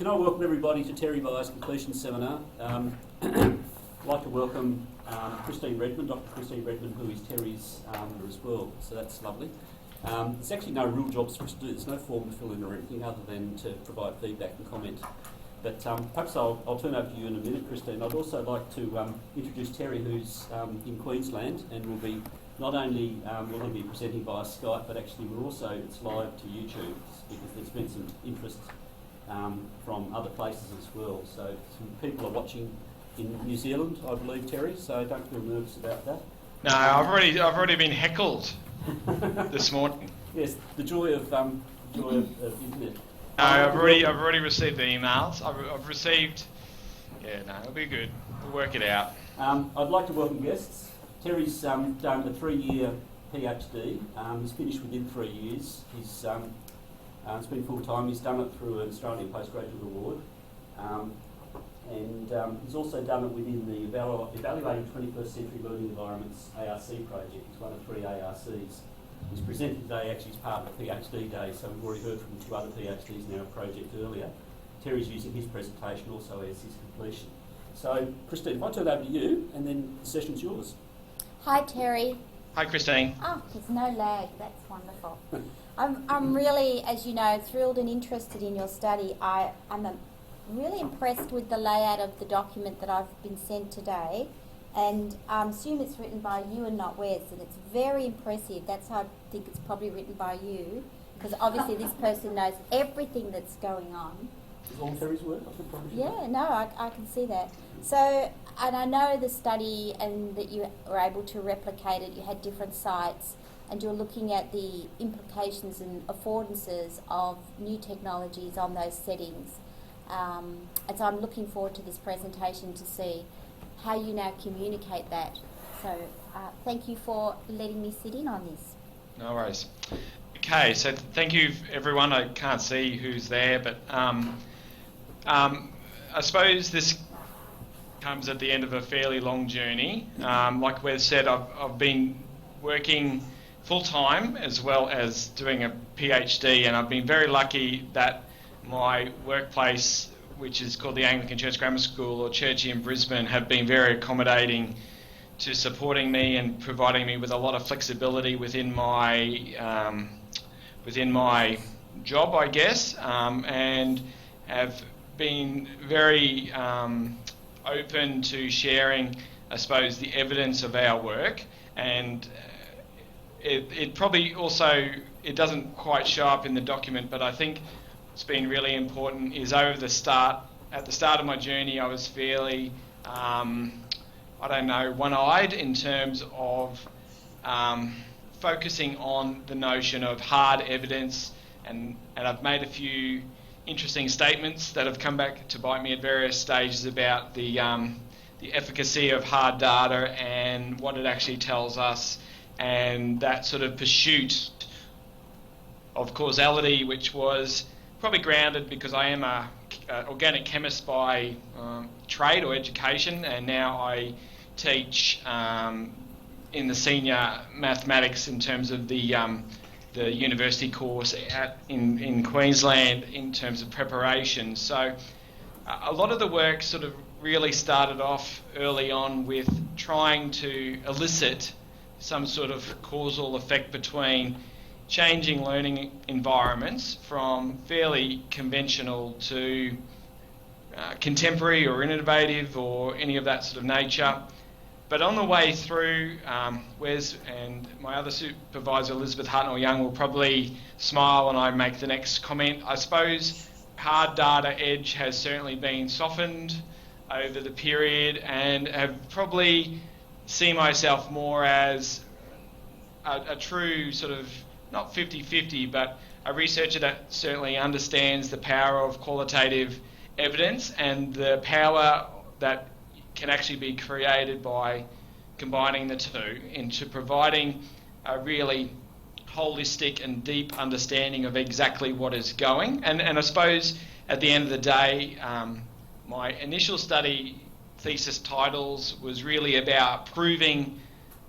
Can I welcome everybody to Terry Byers' completion seminar? I'd like to welcome Christine Redmond, Dr. Christine Redmond, who is Terry's as well, so that's lovely. There's actually no real jobs for us to do. There's no form to fill in or anything other than to provide feedback and comment. But perhaps I'll turn over to you in a minute, Christine. I'd also like to introduce Terry, who's in Queensland, and will be not only will he be presenting via Skype, but actually it's live to YouTube, because there's been some interest from other places as well. So some people are watching in New Zealand, I believe, Terry, so don't feel nervous about that. No, I've already been heckled this morning. Yes, the joy of internet. No, I've already received the emails. I've received. Yeah, no, it'll be good. We'll work it out. I'd like to welcome guests. Terry's done a 3-year PhD. He's finished within 3 years. He's it's been full time. He's done it through an Australian Postgraduate Award, and he's also done it within the Evaluating 21st Century Learning Environments ARC project. He's one of 3 ARCs. He's presented today actually as part of the PhD day, so we've already heard from 2 other PhDs in our project earlier. Terry's using his presentation also as his completion. So, Christine, if I turn over to you, and then the session's yours. Hi, Terry. Hi, Christine. Oh, there's no lag. That's wonderful. I'm really, as you know, thrilled and interested in your study. I'm really impressed with the layout of the document that I've been sent today, and I assume it's written by you and not Wes, and it's very impressive. That's how I think it's probably written by you, because obviously this person knows everything that's going on. Is all Terry's work? Yeah, no, I can see that. So, and I know the study and that you were able to replicate it. You had different sites, and you're looking at the implications and affordances of new technologies on those settings. And so I'm looking forward to this presentation to see how you now communicate that. So thank you for letting me sit in on this. No worries. Okay, so thank you everyone. I can't see who's there, but I suppose this comes at the end of a fairly long journey. Like Wes said, I've been working full-time as well as doing a PhD, and I've been very lucky that my workplace, which is called the Anglican Church Grammar School or Churchy in Brisbane, have been very accommodating to supporting me and providing me with a lot of flexibility within my job, I guess, and have been very open to sharing, I suppose, the evidence of our work. And it probably also, it doesn't quite show up in the document, but I think what's been really important is at the start of my journey, I was fairly, one-eyed in terms of focusing on the notion of hard evidence, and I've made a few interesting statements that have come back to bite me at various stages about the efficacy of hard data and what it actually tells us, and that sort of pursuit of causality, which was probably grounded because I am a organic chemist by trade or education, and now I teach in the senior mathematics in terms of the university course in Queensland in terms of preparation. So a lot of the work sort of really started off early on with trying to elicit some sort of causal effect between changing learning environments from fairly conventional to contemporary or innovative or any of that sort of nature. But on the way through, Wes and my other supervisor, Elizabeth Hartnell-Young, will probably smile when I make the next comment. I suppose hard data edge has certainly been softened over the period, and have probably seen myself more as a true sort of, not 50-50, but a researcher that certainly understands the power of qualitative evidence and the power that can actually be created by combining the two into providing a really holistic and deep understanding of exactly what is going. And I suppose at the end of the day, my initial study thesis titles was really about proving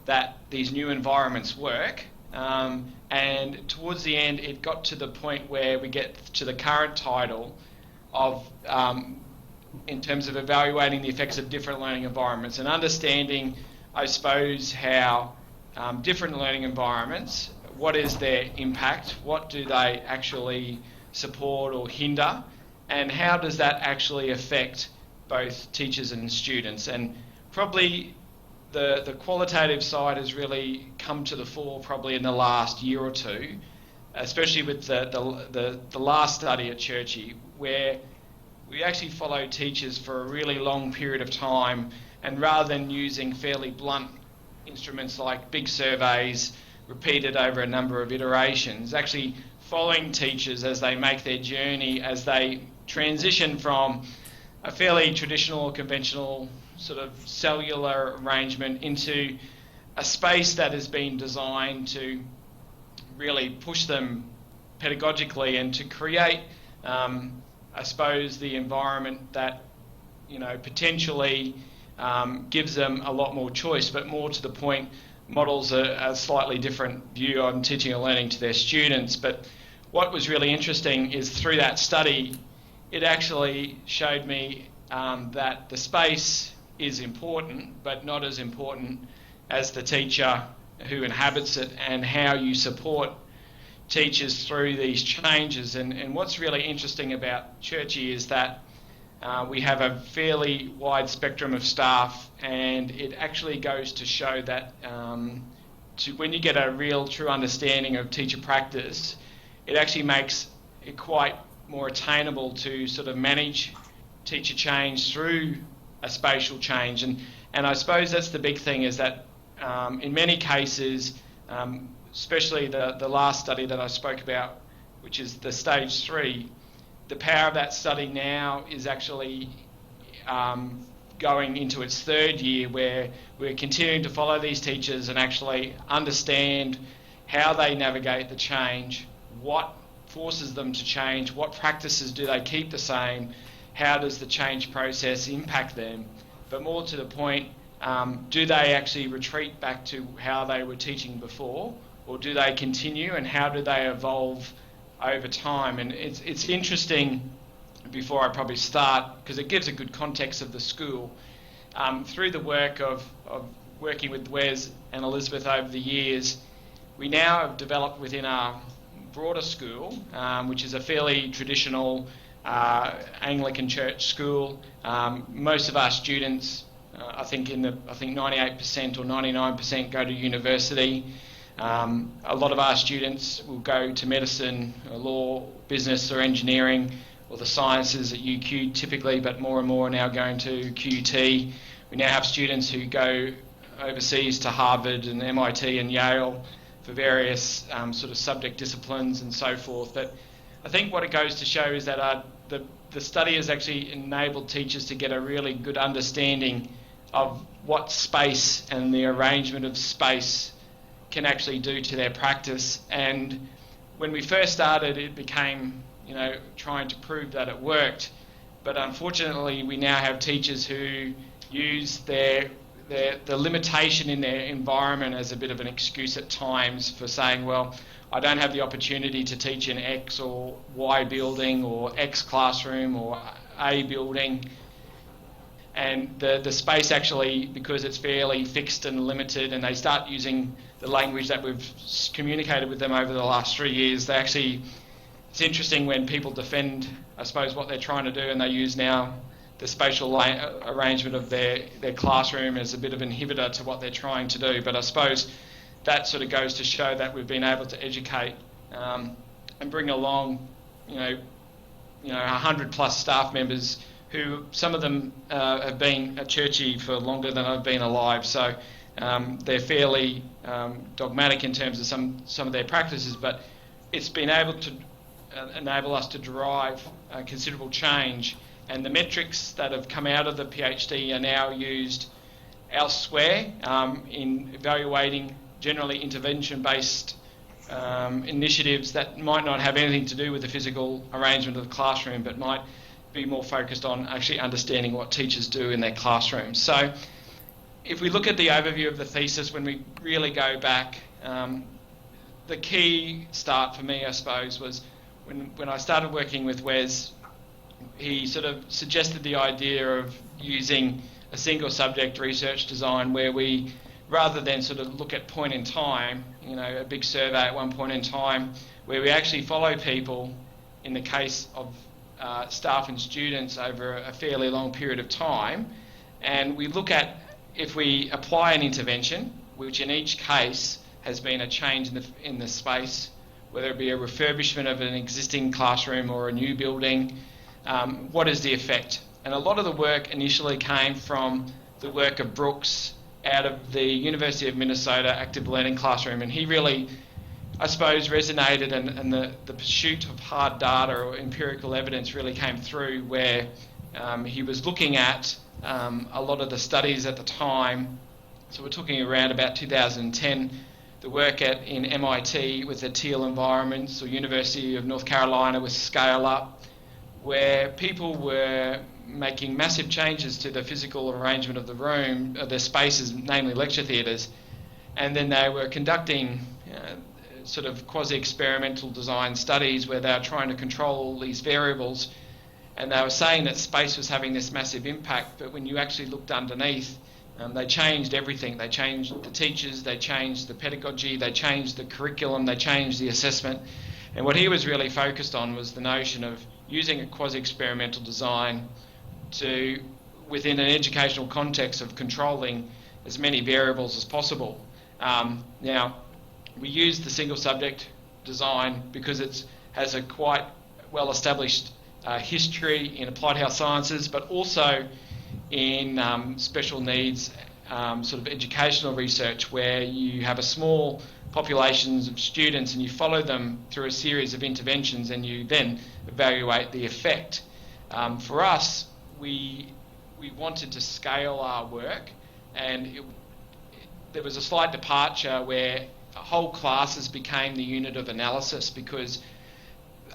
that these new environments work. And towards the end, it got to the point where we get to the current title, of in terms of evaluating the effects of different learning environments and understanding, I suppose, how different learning environments, what is their impact, what do they actually support or hinder, and how does that actually affect both teachers and students. And probably the qualitative side has really come to the fore probably in the last year or two, especially with the last study at Churchy, where we actually followed teachers for a really long period of time, and rather than using fairly blunt instruments like big surveys repeated over a number of iterations, actually following teachers as they make their journey, as they transition from a fairly traditional or conventional sort of cellular arrangement into a space that has been designed to really push them pedagogically and to create, I suppose, the environment that, potentially gives them a lot more choice, but more to the point, models a slightly different view on teaching and learning to their students. But what was really interesting is through that study, it actually showed me that the space is important, but not as important as the teacher who inhabits it and how you support teachers through these changes. And what's really interesting about Churchy is that we have a fairly wide spectrum of staff, and it actually goes to show that when you get a real true understanding of teacher practice, it actually makes it quite more attainable to sort of manage teacher change through a spatial change. And I suppose that's the big thing, is that in many cases, especially the last study that I spoke about, which is the stage 3, the power of that study now is actually going into its 3rd year, where we're continuing to follow these teachers and actually understand how they navigate the change, what forces them to change, what practices do they keep the same, how does the change process impact them, but more to the point, do they actually retreat back to how they were teaching before, or do they continue, and how do they evolve over time? And it's interesting, before I probably start, because it gives a good context of the school. Through the work of working with Wes and Elizabeth over the years, we now have developed within our broader school, which is a fairly traditional Anglican church school. Most of our students, I think 98% or 99% go to university. A lot of our students will go to medicine, law, business or engineering, or the sciences at UQ typically, but more and more are now going to QUT. We now have students who go overseas to Harvard and MIT and Yale for various sort of subject disciplines and so forth. But I think what it goes to show is that the study has actually enabled teachers to get a really good understanding of what space and the arrangement of space can actually do to their practice. And when we first started, it became, trying to prove that it worked. But unfortunately, we now have teachers who use the limitation in their environment as a bit of an excuse at times for saying, well, I don't have the opportunity to teach in X or Y building or X classroom or A building. And the space actually, because it's fairly fixed and limited, and they start using the language that we've communicated with them over the last 3 years, it's interesting when people defend, I suppose, what they're trying to do, and they use now the spatial arrangement of their classroom as a bit of an inhibitor to what they're trying to do. But I suppose that sort of goes to show that we've been able to educate and bring along, 100 plus staff members who, some of them have been at Churchy for longer than I've been alive. So they're fairly dogmatic in terms of some of their practices, but it's been able to enable us to drive considerable change. And the metrics that have come out of the PhD are now used elsewhere in evaluating generally intervention-based initiatives that might not have anything to do with the physical arrangement of the classroom, but might be more focused on actually understanding what teachers do in their classrooms. So if we look at the overview of the thesis, when we really go back, the key start for me, I suppose, was when I started working with Wes he sort of suggested the idea of using a single subject research design where we, rather than sort of look at point in time, a big survey at one point in time, where we actually follow people, in the case of staff and students, over a fairly long period of time, and we look at if we apply an intervention, which in each case has been a change in the space, whether it be a refurbishment of an existing classroom or a new building, what is the effect? And a lot of the work initially came from the work of Brooks out of the University of Minnesota Active Learning Classroom, and he really, I suppose, resonated, and the pursuit of hard data or empirical evidence really came through, where he was looking at a lot of the studies at the time. So we're talking around about 2010, the work in MIT with the teal environments, or University of North Carolina with Scale Up, where people were making massive changes to the physical arrangement of the room, of their spaces, namely lecture theatres, and then they were conducting sort of quasi-experimental design studies where they were trying to control all these variables, and they were saying that space was having this massive impact, but when you actually looked underneath, they changed everything. They changed the teachers, they changed the pedagogy, they changed the curriculum, they changed the assessment. And what he was really focused on was the notion of using a quasi-experimental design to, within an educational context, of controlling as many variables as possible. Now, we use the single subject design because it has a quite well-established history in applied health sciences, but also in special needs sort of educational research, where you have a small populations of students and you follow them through a series of interventions and you then evaluate the effect. For us, we wanted to scale our work, and there was a slight departure where whole classes became the unit of analysis, because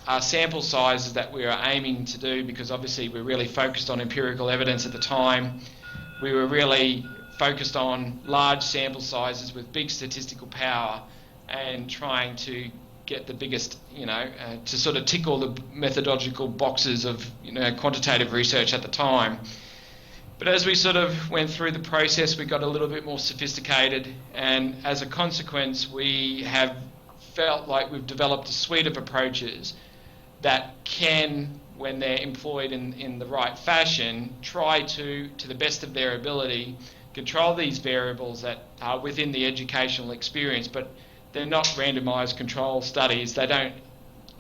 our sample sizes that we were aiming to do, because obviously we're really focused on empirical evidence at the time, we were really focused on large sample sizes with big statistical power and trying to get the biggest, to sort of tick all the methodological boxes of, quantitative research at the time. But as we sort of went through the process, we got a little bit more sophisticated, and as a consequence, we have felt like we've developed a suite of approaches that can, when they're employed in the right fashion, try to the best of their ability, control these variables that are within the educational experience, but they're not randomised control studies. They don't,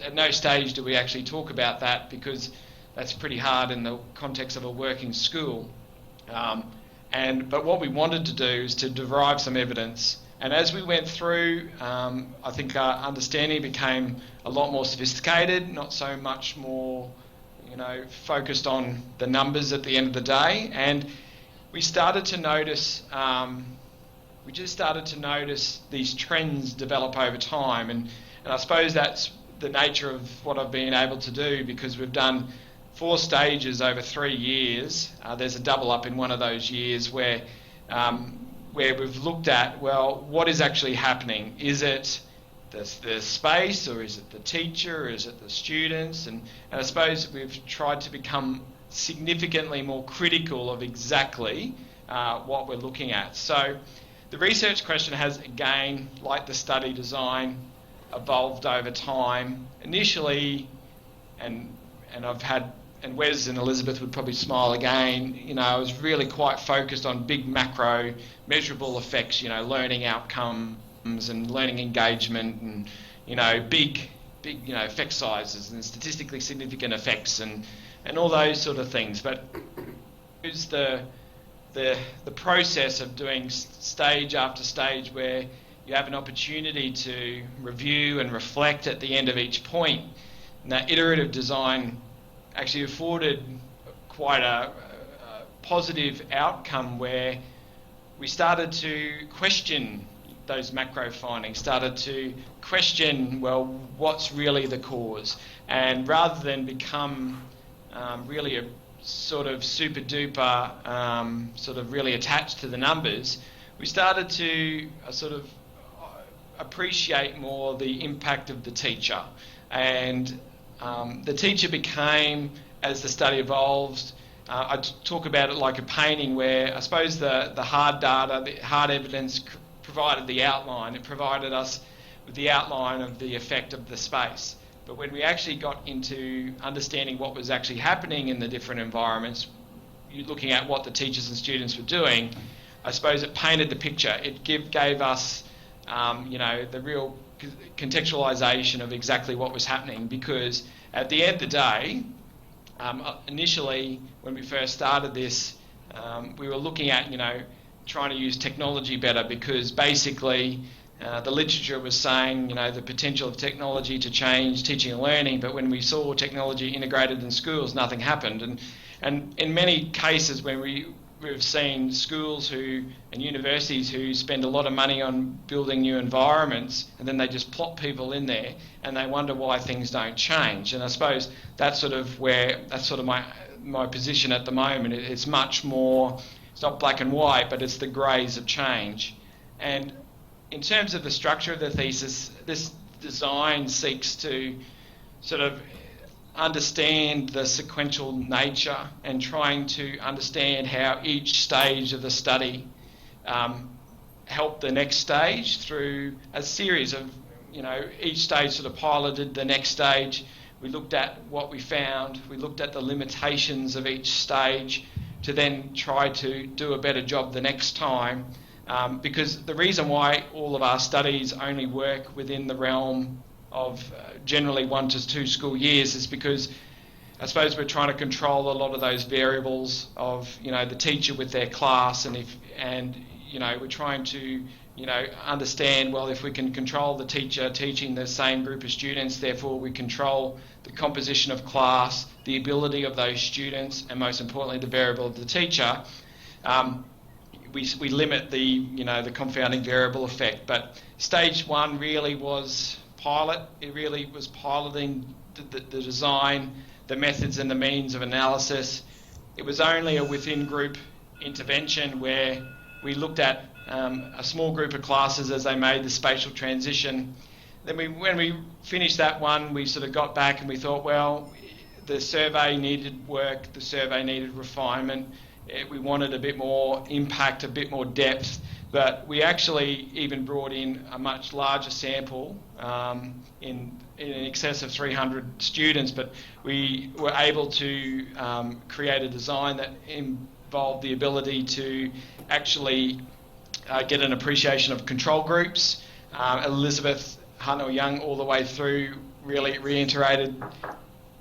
at no stage do we actually talk about that, because that's pretty hard in the context of a working school. But what we wanted to do is to derive some evidence. And as we went through, I think our understanding became a lot more sophisticated, not so much more, focused on the numbers at the end of the day. And we started to notice, these trends develop over time. And I suppose that's the nature of what I've been able to do, because we've done 4 stages over 3 years. There's a double up in one of those years where we've looked at, well, what is actually happening? Is it the space, or is it the teacher, or is it the students? And I suppose we've tried to become significantly more critical of exactly what we're looking at. So the research question has, again, like the study design, evolved over time. Initially, and I've had, and Wes and Elizabeth would probably smile again, I was really quite focused on big macro measurable effects, learning outcomes and learning engagement, and big effect sizes and statistically significant effects and all those sort of things. But it's the process of doing stage after stage, where you have an opportunity to review and reflect at the end of each point. And that iterative design actually afforded quite a positive outcome, where we started to question those macro findings, started to question, well, what's really the cause? And rather than become really a sort of super duper, sort of really attached to the numbers, we started to sort of appreciate more the impact of the teacher. And the teacher became as the study evolves. I talk about it like a painting where I suppose the hard data, the hard evidence provided the outline. It provided us with the outline of the effect of the space. But when we actually got into understanding what was actually happening in the different environments, looking at what the teachers and students were doing, I suppose it painted the picture. It gave us, the real contextualisation of exactly what was happening, because at the end of the day, initially when we first started this, we were looking at, trying to use technology better, because basically the literature was saying, the potential of technology to change teaching and learning, but when we saw technology integrated in schools, nothing happened. And in many cases when we've seen schools and universities who spend a lot of money on building new environments, and then they just plop people in there and they wonder why things don't change. And I suppose that's sort of my position at the moment. It's much more, it's not black and white, but it's the greys of change. And in terms of the structure of the thesis, this design seeks to sort of understand the sequential nature and trying to understand how each stage of the study helped the next stage through a series of, each stage sort of piloted the next stage. We looked at what we found, we looked at the limitations of each stage to then try to do a better job the next time. Because the reason why all of our studies only work within the realm of generally 1 to 2 school years is because I suppose we're trying to control a lot of those variables of, the teacher with their class, and we're trying to, understand, well, if we can control the teacher teaching the same group of students, therefore we control the composition of class, the ability of those students, and most importantly the variable of the teacher. We limit the confounding variable effect. But stage 1 really was pilot. It really was piloting the design, the methods and the means of analysis. It was only a within group intervention where we looked at a small group of classes as they made the spatial transition. Then when we finished that one, we sort of got back and we thought, well, the survey needed work, the survey needed refinement. We wanted a bit more impact, a bit more depth, but we actually even brought in a much larger sample in excess of 300 students, but we were able to create a design that involved the ability to actually get an appreciation of control groups. Elizabeth Huntnell-Young all the way through really reiterated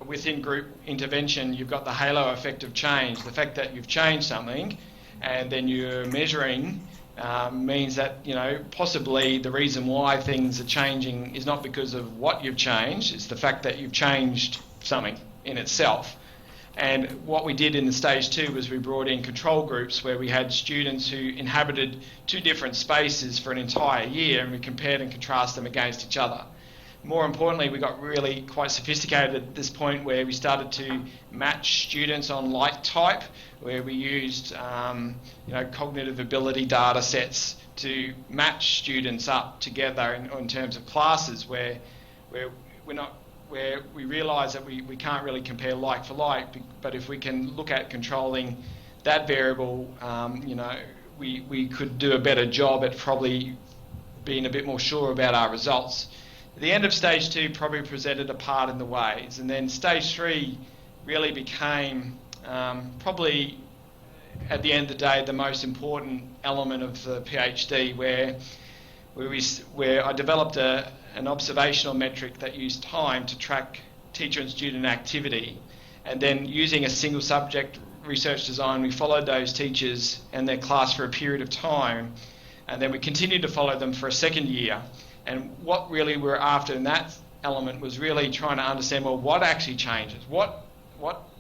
within group intervention, you've got the halo effect of change. The fact that you've changed something and then you're measuring means that, possibly the reason why things are changing is not because of what you've changed, it's the fact that you've changed something in itself. And what we did in the stage 2 was we brought in control groups where we had students who inhabited 2 different spaces for an entire year, and we compared and contrasted them against each other. More importantly, we got really quite sophisticated at this point where we started to match students on like type, where we used cognitive ability data sets to match students up together in terms of classes where we realise that we can't really compare like for like, but if we can look at controlling that variable, we could do a better job at probably being a bit more sure about our results. The end of stage 2 probably presented a part in the ways, and then stage 3 really became probably at the end of the day the most important element of the PhD, where I developed an observational metric that used time to track teacher and student activity, and then using a single subject research design we followed those teachers and their class for a period of time, and then we continued to follow them for a second year. And what really we're after in that element was really trying to understand, well, what actually changes? What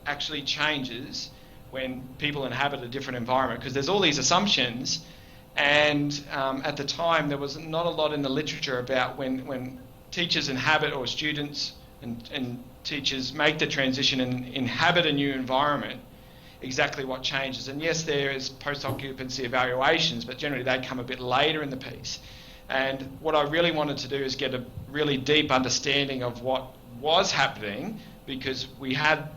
actually changes when people inhabit a different environment? Because there's all these assumptions, and at the time there was not a lot in the literature about when teachers inhabit, or students and teachers make the transition and inhabit a new environment, exactly what changes. And yes, there is post-occupancy evaluations, but generally they come a bit later in the piece. And what I really wanted to do is get a really deep understanding of what was happening because we had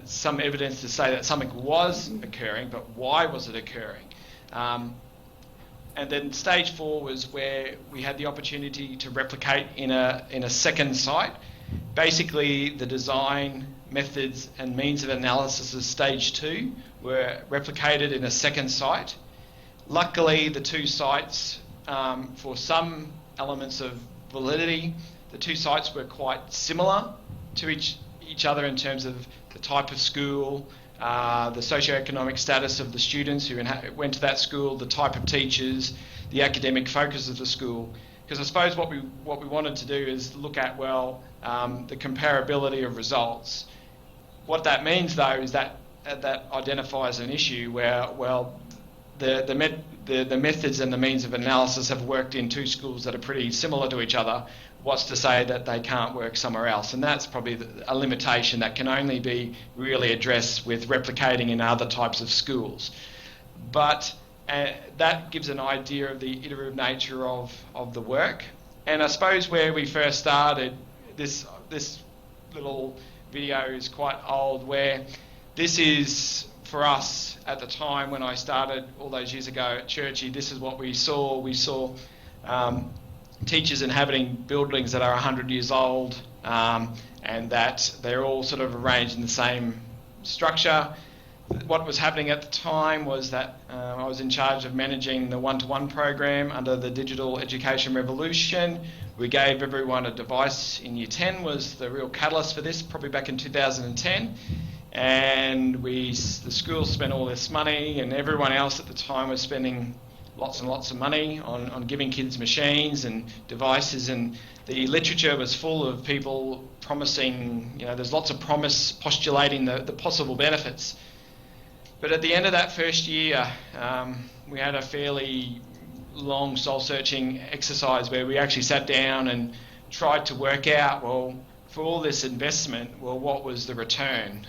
some evidence to say that something was occurring, but why was it occurring? And then stage 4 was where we had the opportunity to replicate in a second site. Basically, the design, methods and means of analysis of stage 2 were replicated in a second site. Luckily, the two sites, for some elements of validity, the two sites were quite similar to each other in terms of the type of school, the socioeconomic status of the students who went to that school, the type of teachers, the academic focus of the school. Because I suppose what we wanted to do is look at, the comparability of results. What that means, though, is that identifies an issue where, the methods and the means of analysis have worked in two schools that are pretty similar to each other. What's to say that they can't work somewhere else? And that's probably a limitation that can only be really addressed with replicating in other types of schools. But that gives an idea of the iterative nature of the work. And I suppose where we first started, this little video is quite old, where this is, for us at the time when I started all those years ago at Churchy, this is what we saw. We saw teachers inhabiting buildings that are 100 years old, and that they're all sort of arranged in the same structure. What was happening at the time was that I was in charge of managing the one-to-one program under the digital education revolution. We gave everyone a device in Year 10 was the real catalyst for this, probably back in 2010. And the school spent all this money, and everyone else at the time was spending lots and lots of money on giving kids machines and devices, and the literature was full of people promising, there's lots of promise postulating the possible benefits. But at the end of that first year, we had a fairly long soul-searching exercise where we actually sat down and tried to work out, for all this investment, what was the return?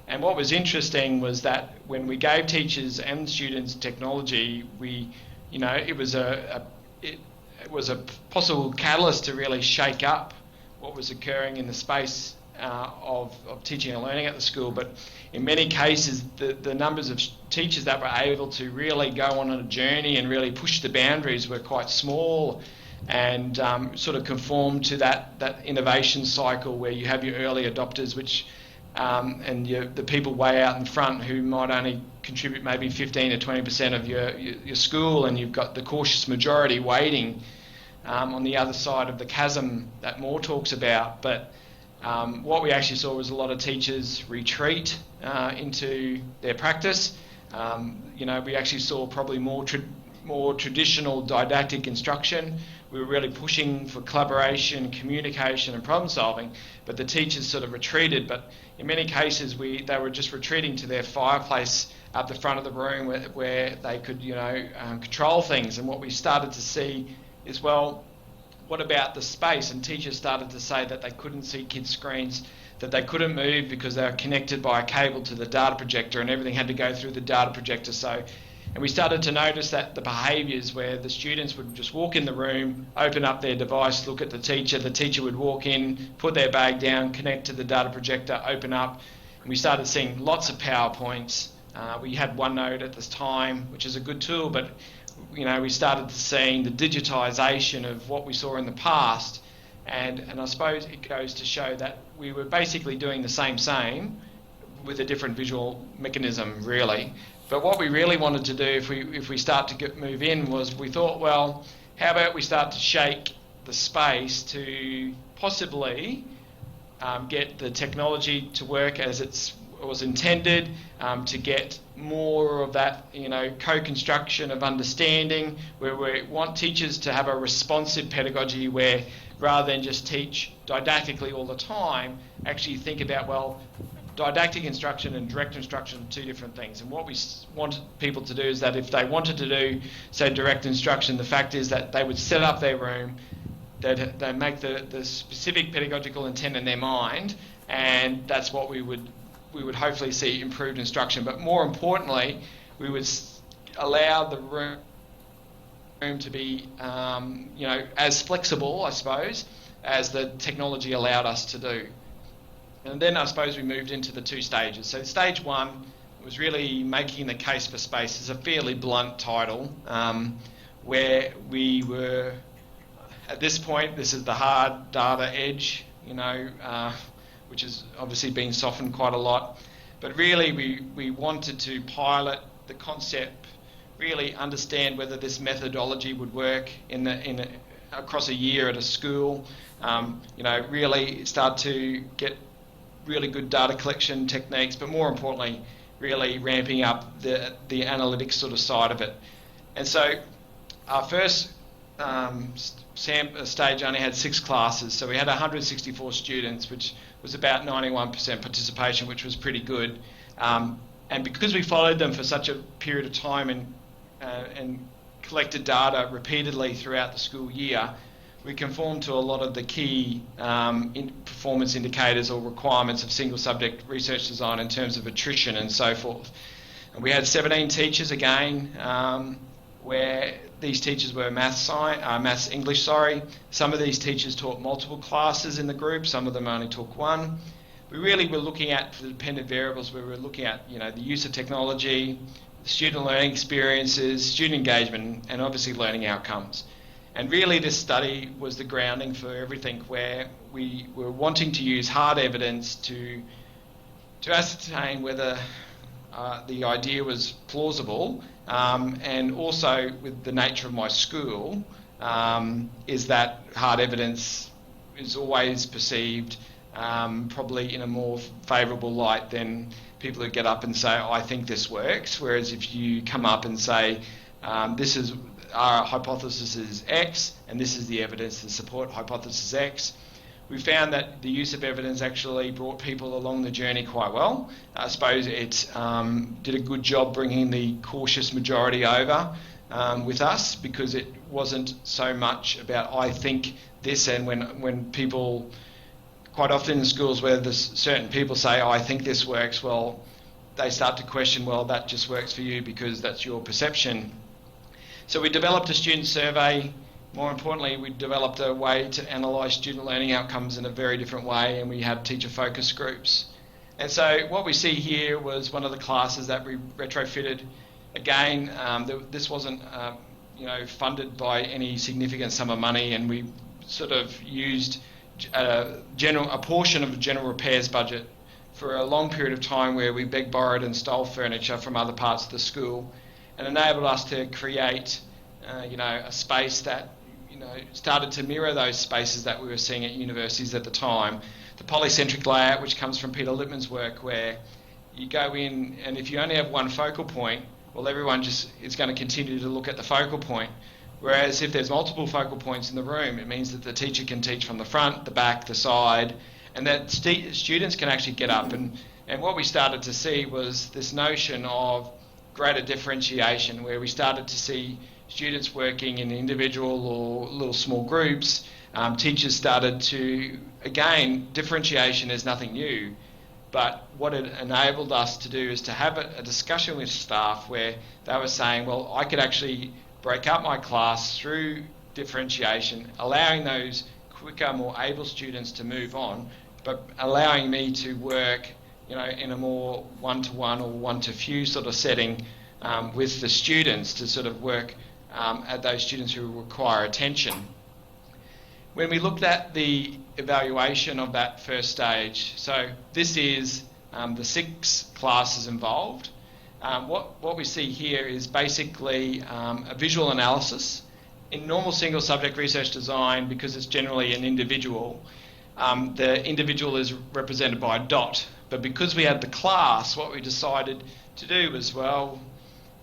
And what was interesting was that when we gave teachers and students technology, it was a possible catalyst to really shake up what was occurring in the space of teaching and learning at the school. But in many cases, the numbers of teachers that were able to really go on a journey and really push the boundaries were quite small, and sort of conform to that innovation cycle where you have your early adopters, which and the people way out in front who might only contribute maybe 15 to 20% of your school, and you've got the cautious majority waiting on the other side of the chasm that Moore talks about. But what we actually saw was a lot of teachers retreat into their practice. We actually saw probably more traditional didactic instruction. We were really pushing for collaboration, communication and problem solving, but the teachers sort of retreated. But in many cases, they were just retreating to their fireplace up the front of the room where they could, control things. And what we started to see is, what about the space? And teachers started to say that they couldn't see kids' screens, that they couldn't move because they were connected by a cable to the data projector, and everything had to go through the data projector. And we started to notice that the behaviours where the students would just walk in the room, open up their device, look at the teacher would walk in, put their bag down, connect to the data projector, open up, and we started seeing lots of PowerPoints. We had OneNote at this time, which is a good tool, but we started to seeing the digitisation of what we saw in the past, and I suppose it goes to show that we were basically doing the same with a different visual mechanism, really. But what we really wanted to do if we start to move in was we thought, how about we start to shake the space to possibly get the technology to work as it was intended, to get more of that co-construction of understanding, where we want teachers to have a responsive pedagogy where rather than just teach didactically all the time, actually think about, didactic instruction and direct instruction are two different things. And what we wanted people to do is that if they wanted to do, say, direct instruction, the fact is that they would set up their room, they'd make the specific pedagogical intent in their mind, and that's what we would hopefully see improved instruction. But more importantly, we would allow the room to be, as flexible, I suppose, as the technology allowed us to do. And then I suppose we moved into the two stages. So stage one was really making the case for space as a fairly blunt title, where we were, at this point, this is the hard data edge, which has obviously been softened quite a lot. But really we wanted to pilot the concept, really understand whether this methodology would work across a year at a school, really start to get really good data collection techniques, but more importantly, really ramping up the analytics sort of side of it. And so our first stage only had 6 classes, so we had 164 students, which was about 91% participation, which was pretty good. And because we followed them for such a period of time and collected data repeatedly throughout the school year, we conformed to a lot of the key performance indicators or requirements of single subject research design in terms of attrition and so forth. And we had 17 teachers again, where these teachers were maths English. Some of these teachers taught multiple classes in the group, some of them only took one. We really were looking at the dependent variables where we were looking at the use of technology, student learning experiences, student engagement, and obviously learning outcomes. And really this study was the grounding for everything, where we were wanting to use hard evidence to ascertain whether the idea was plausible, and also with the nature of my school, is that hard evidence is always perceived probably in a more favourable light than people who get up and say, I think this works. Whereas if you come up and say, this is our hypothesis is X, and this is the evidence to support hypothesis X, we found that the use of evidence actually brought people along the journey quite well. I suppose it did a good job bringing the cautious majority over with us, because it wasn't so much about I think this, and when people, quite often in schools where there's certain people say, I think this works, well, they start to question, well, that just works for you because that's your perception. So we developed a student survey. More importantly, we developed a way to analyse student learning outcomes in a very different way, and we had teacher focus groups. And so what we see here was one of the classes that we retrofitted. Again, this wasn't funded by any significant sum of money, and we sort of used a portion of the general repairs budget for a long period of time, where we begged, borrowed and stole furniture from other parts of the school, and enabled us to create a space that started to mirror those spaces that we were seeing at universities at the time. The polycentric layout, which comes from Peter Lippmann's work, where you go in and if you only have one focal point, well, everyone just is going to continue to look at the focal point. Whereas if there's multiple focal points in the room, it means that the teacher can teach from the front, the back, the side, and that students can actually get up. And what we started to see was this notion of greater differentiation, where we started to see students working in individual or little small groups. Teachers started to, again, differentiation is nothing new, but what it enabled us to do is to have a discussion with staff where they were saying, well, I could actually break up my class through differentiation, allowing those quicker, more able students to move on, but allowing me to work in a more one-to-one or one-to-few sort of setting with the students to sort of work at those students who require attention. When we looked at the evaluation of that first stage, so this is the 6 classes involved. What we see here is basically a visual analysis. In normal single subject research design, because it's generally an individual, the individual is represented by a dot. But because we had the class, what we decided to do was, well,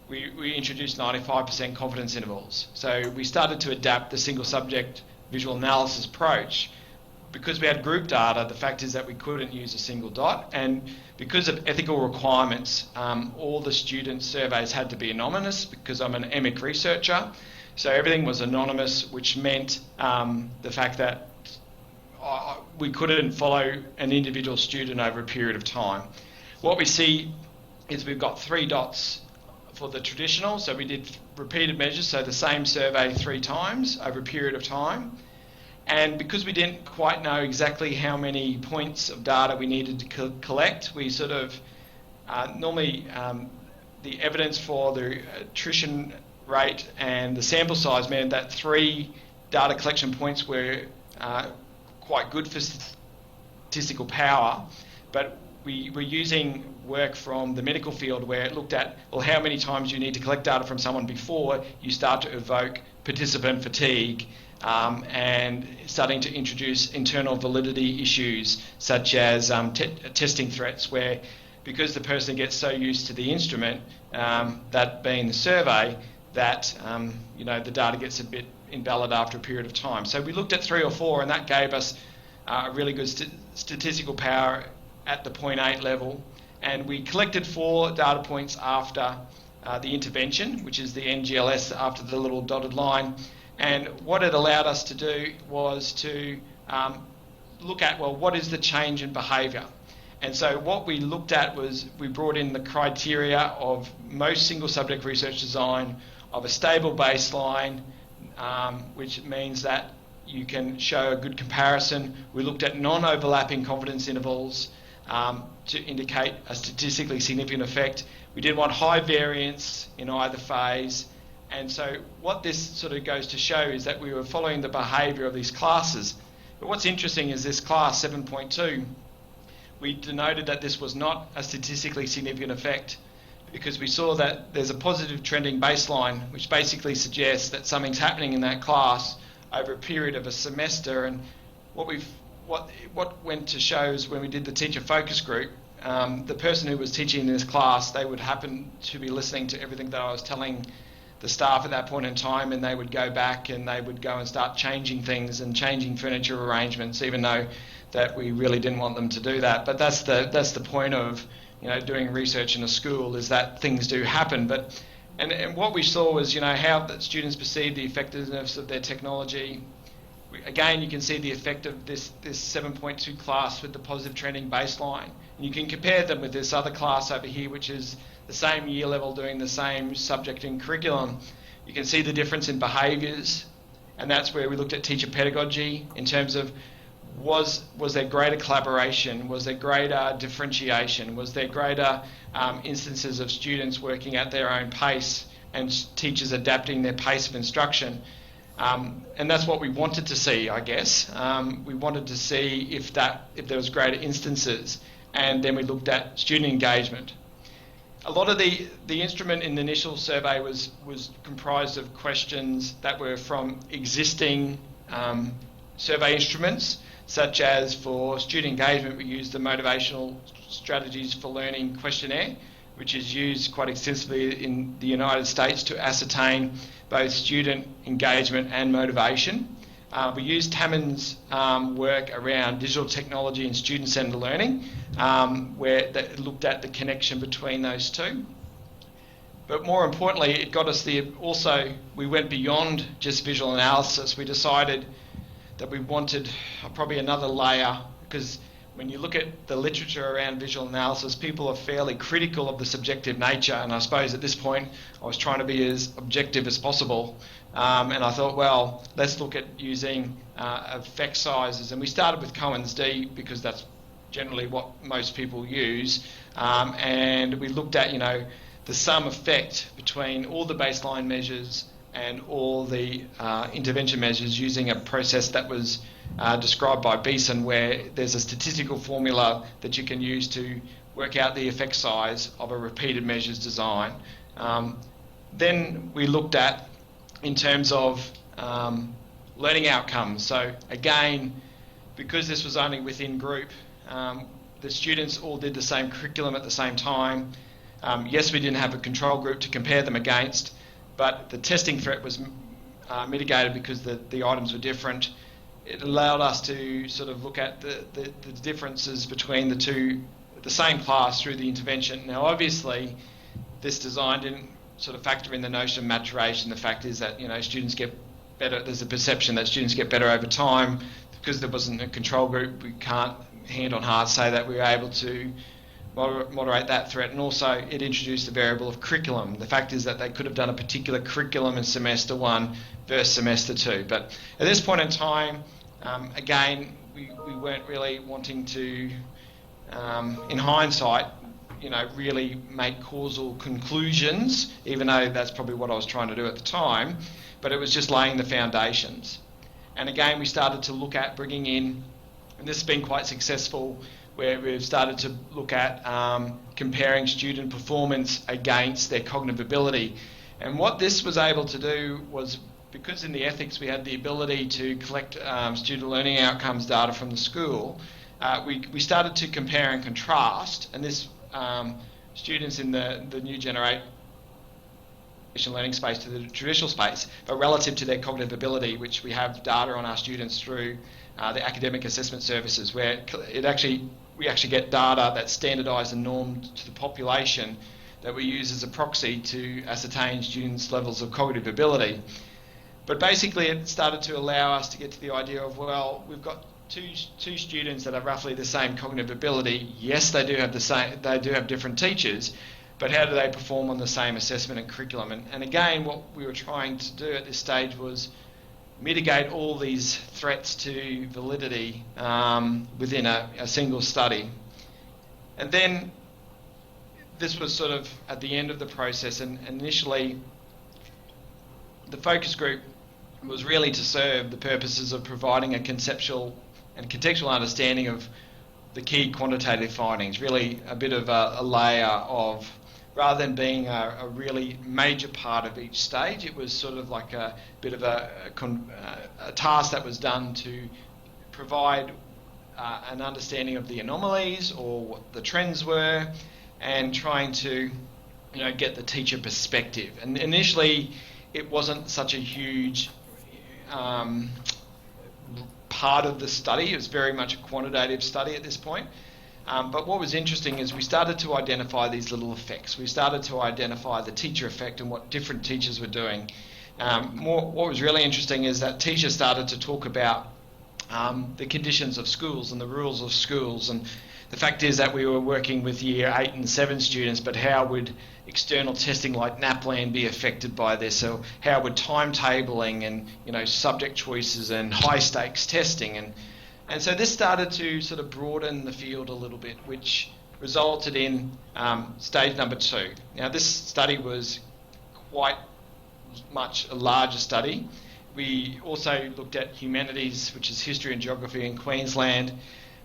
we introduced 95% confidence intervals. So we started to adapt the single subject visual analysis approach. Because we had group data, the fact is that we couldn't use a single dot, and because of ethical requirements, all the student surveys had to be anonymous, because I'm an EMIC researcher. So everything was anonymous, which meant the fact that we couldn't follow an individual student over a period of time. What we see is we've got 3 dots for the traditional, so we did repeated measures, so the same survey 3 times over a period of time. And because we didn't quite know exactly how many points of data we needed to collect, we sort of normally the evidence for the attrition rate and the sample size meant that 3 data collection points were quite good for statistical power, but we were using work from the medical field where it looked at, well, how many times you need to collect data from someone before you start to evoke participant fatigue, and starting to introduce internal validity issues such as testing threats, where because the person gets so used to the instrument, that being the survey, that the data gets a bit invalid after a period of time. So we looked at 3 or 4, and that gave us a really good statistical power at the 0.8 level. And we collected 4 data points after the intervention, which is the NGLS after the little dotted line. And what it allowed us to do was to look at, well, what is the change in behaviour? And so what we looked at was we brought in the criteria of most single subject research design of a stable baseline, which means that you can show a good comparison. We looked at non-overlapping confidence intervals to indicate a statistically significant effect. We didn't want high variance in either phase. And so what this sort of goes to show is that we were following the behaviour of these classes. But what's interesting is this class 7.2, we denoted that this was not a statistically significant effect because we saw that there's a positive trending baseline, which basically suggests that something's happening in that class over a period of a semester. And what went to show is when we did the teacher focus group, the person who was teaching in this class, they would happen to be listening to everything that I was telling the staff at that point in time, and they would go back and they would go and start changing things and changing furniture arrangements, even though that we really didn't want them to do that. But that's the point of doing research in a school, is that things do happen. But and what we saw was how the students perceive the effectiveness of their technology. Again, you can see the effect of this 7.2 class with the positive trending baseline. And you can compare them with this other class over here, which is the same year level doing the same subject and curriculum. You can see the difference in behaviours, and that's where we looked at teacher pedagogy in terms of was there greater collaboration, was there greater differentiation, was there greater instances of students working at their own pace and teachers adapting their pace of instruction. And that's what we wanted to see, I guess. We wanted to see if there was greater instances, and then we looked at student engagement. A lot of the instrument in the initial survey was comprised of questions that were from existing survey instruments, such as for student engagement, we used the Motivational Strategies for Learning questionnaire, which is used quite extensively in the United States to ascertain both student engagement and motivation. We used Taman's work around digital technology and student-centered learning, where it looked at the connection between those two. But more importantly, it got us we went beyond just visual analysis. We decided that we wanted probably another layer, because when you look at the literature around visual analysis, people are fairly critical of the subjective nature, and I suppose at this point I was trying to be as objective as possible, and I thought, well, let's look at using effect sizes, and we started with Cohen's d because that's generally what most people use, and we looked at the sum effect between all the baseline measures and all the intervention measures using a process that was described by Beeson, where there's a statistical formula that you can use to work out the effect size of a repeated measures design. Then we looked at in terms of learning outcomes. So again, because this was only within group, the students all did the same curriculum at the same time. Yes, we didn't have a control group to compare them against, but the testing threat was mitigated because the items were different. It allowed us to sort of look at the differences between the same class through the intervention. Now, obviously, this design didn't sort of factor in the notion of maturation. The fact is that students get better. There's a perception that students get better over time. Because there wasn't a control group, we can't hand on heart say that we were able to moderate that threat. And also it introduced the variable of curriculum. The fact is that they could have done a particular curriculum in semester 1 versus semester 2. But at this point in time, Again, we weren't really wanting to, in hindsight, really make causal conclusions, even though that's probably what I was trying to do at the time, but it was just laying the foundations. And again, we started to look at bringing in, and this has been quite successful, where we've started to look at comparing student performance against their cognitive ability. And what this was able to do was, because in the ethics we had the ability to collect student learning outcomes data from the school, we started to compare and contrast, and this students in the new generation learning space to the traditional space, but relative to their cognitive ability, which we have data on our students through the academic assessment services, where we actually get data that's standardised and normed to the population that we use as a proxy to ascertain students' levels of cognitive ability. But basically it started to allow us to get to the idea of, well, we've got two students that have roughly the same cognitive ability. Yes, they do have different teachers, but how do they perform on the same assessment and curriculum? And again, what we were trying to do at this stage was mitigate all these threats to validity within a single study. And then this was sort of at the end of the process, and initially the focus group was really to serve the purposes of providing a conceptual and contextual understanding of the key quantitative findings, really a bit of a layer of, rather than being a really major part of each stage, it was sort of like a bit of a task that was done to provide an understanding of the anomalies or what the trends were, and trying to get the teacher perspective. And initially it wasn't such a huge part of the study. It was very much a quantitative study at this point. But what was interesting is we started to identify these little effects. We started to identify the teacher effect and what different teachers were doing. What was really interesting is that teachers started to talk about the conditions of schools and the rules of schools. And the fact is that we were working with year 8 and 7 students, but how would external testing like NAPLAN be affected by this? So how would timetabling and subject choices and high stakes testing, and so this started to sort of broaden the field a little bit, which resulted in stage number 2. Now this study was quite much a larger study. We also looked at humanities, which is history and geography in Queensland.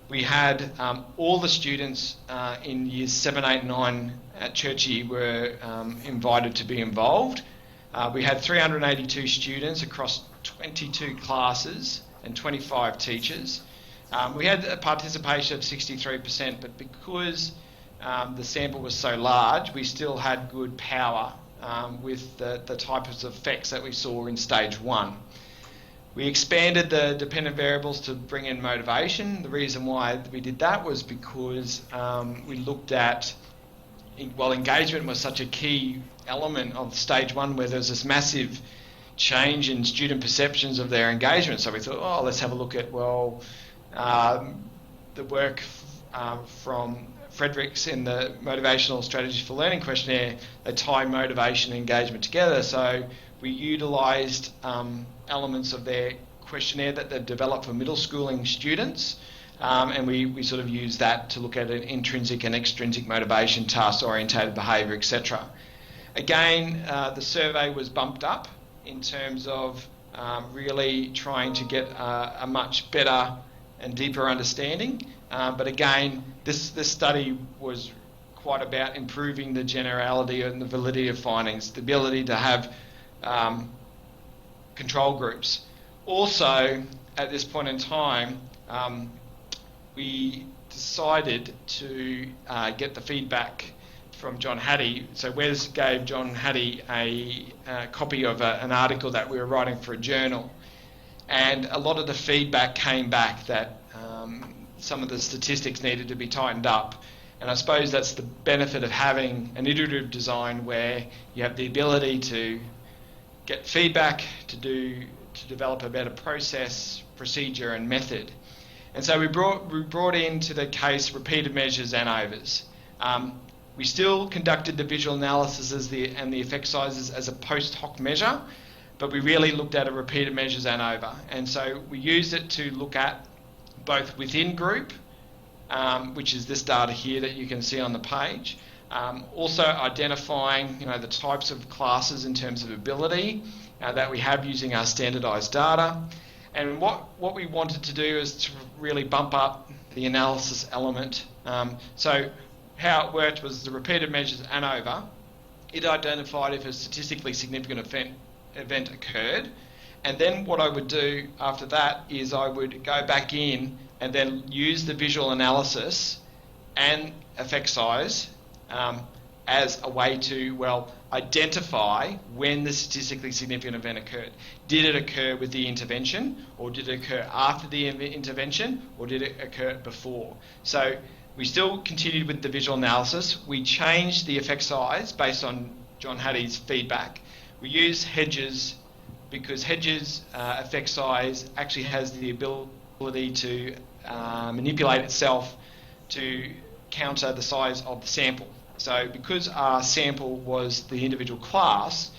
We had all the students in years 7, 8, 9 at Churchie were invited to be involved. We had 382 students across 22 classes and 25 teachers. We had a participation of 63%, but because the sample was so large, we still had good power with the types of effects that we saw in stage 1. We expanded the dependent variables to bring in motivation. The reason why we did that was because we looked at, engagement was such a key element of stage 1, where there's this massive change in student perceptions of their engagement. So we thought, let's have a look at, the work from Fredericks in the Motivational Strategies for Learning questionnaire. They tie motivation and engagement together. So we utilised elements of their questionnaire that they've developed for middle schooling students, and we sort of use that to look at an intrinsic and extrinsic motivation, task-orientated behaviour, etc. Again, the survey was bumped up in terms of really trying to get a much better and deeper understanding. But again, this study was quite about improving the generality and the validity of findings, the ability to have control groups. Also, at this point in time, we decided to get the feedback from John Hattie. So Wes gave John Hattie a copy of an article that we were writing for a journal, and a lot of the feedback came back that some of the statistics needed to be tightened up. And I suppose that's the benefit of having an iterative design, where you have the ability to get feedback, to develop a better process, procedure and method. And so we brought into the case repeated measures and overs. We still conducted the visual analysis and the effect sizes as a post hoc measure, but we really looked at a repeated measures ANOVA. And so we used it to look at both within group, which is this data here that you can see on the page. Also identifying, the types of classes in terms of ability that we have using our standardised data. And what we wanted to do is to really bump up the analysis element. So how it worked was the repeated measures ANOVA. It identified if a statistically significant event occurred. And then what I would do after that is I would go back in and then use the visual analysis and effect size as a way to, identify when the statistically significant event occurred. Did it occur with the intervention, or did it occur after the intervention, or did it occur before? So we still continued with the visual analysis. We changed the effect size based on John Hattie's feedback. We used Hedges because Hedges' effect size actually has the ability to manipulate itself to counter the size of the sample. So because our sample was the individual class,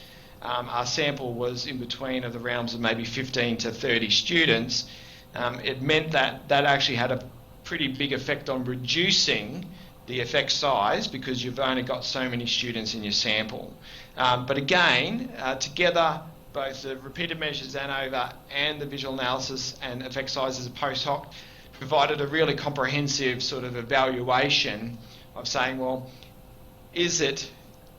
our sample was in between of the realms of maybe 15 to 30 students, it meant that actually had a pretty big effect on reducing the effect size because you've only got so many students in your sample. But again, together, both the repeated measures ANOVA and the visual analysis and effect size as a post hoc provided a really comprehensive sort of evaluation of saying,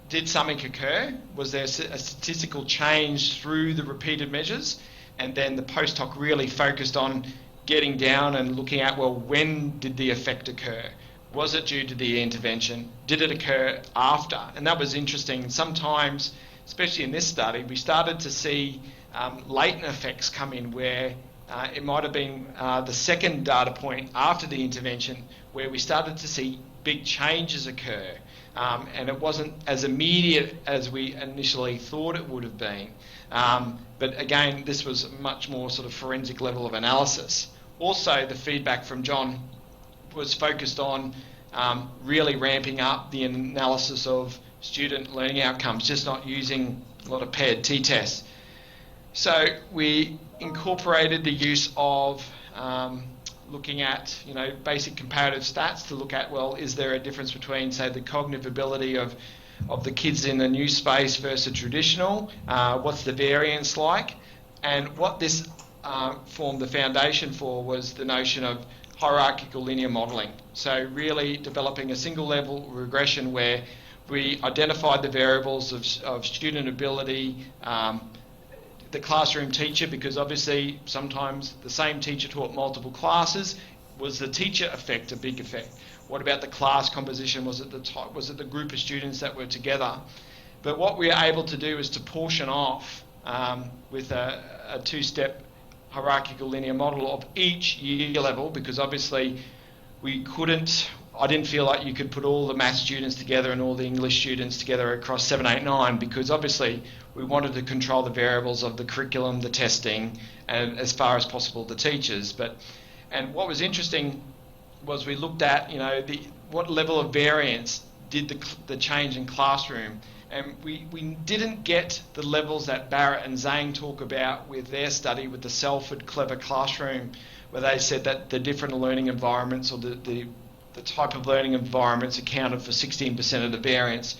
did something occur? Was there a statistical change through the repeated measures? And then the post hoc really focused on getting down and looking at, when did the effect occur? Was it due to the intervention? Did it occur after? And that was interesting. Sometimes, especially in this study, we started to see latent effects come in where it might have been the second data point after the intervention where we started to see big changes occur. And it wasn't as immediate as we initially thought it would have been. But again, this was a much more sort of forensic level of analysis. Also, the feedback from John was focused on really ramping up the analysis of student learning outcomes, just not using a lot of paired t-tests. So we incorporated the use of looking at basic comparative stats to look at, is there a difference between, say, the cognitive ability of the kids in the new space versus traditional? What's the variance like? And what this formed the foundation for was the notion of hierarchical linear modelling. So really developing a single level regression where we identified the variables of student ability, the classroom teacher, because obviously sometimes the same teacher taught multiple classes. Was the teacher effect a big effect? What about the class composition? Was it the group of students that were together? But what we were able to do is to portion off with a two-step hierarchical linear model of each year level, because obviously I didn't feel like you could put all the maths students together and all the English students together across 7, 8, 9, because obviously we wanted to control the variables of the curriculum, the testing, and as far as possible the teachers. And what was interesting was we looked at what level of variance did the change in classroom, and we didn't get the levels that Barrett and Zhang talk about with their study with the Selford Clever Classroom, where they said that the different learning environments or the type of learning environments accounted for 16% of the variance.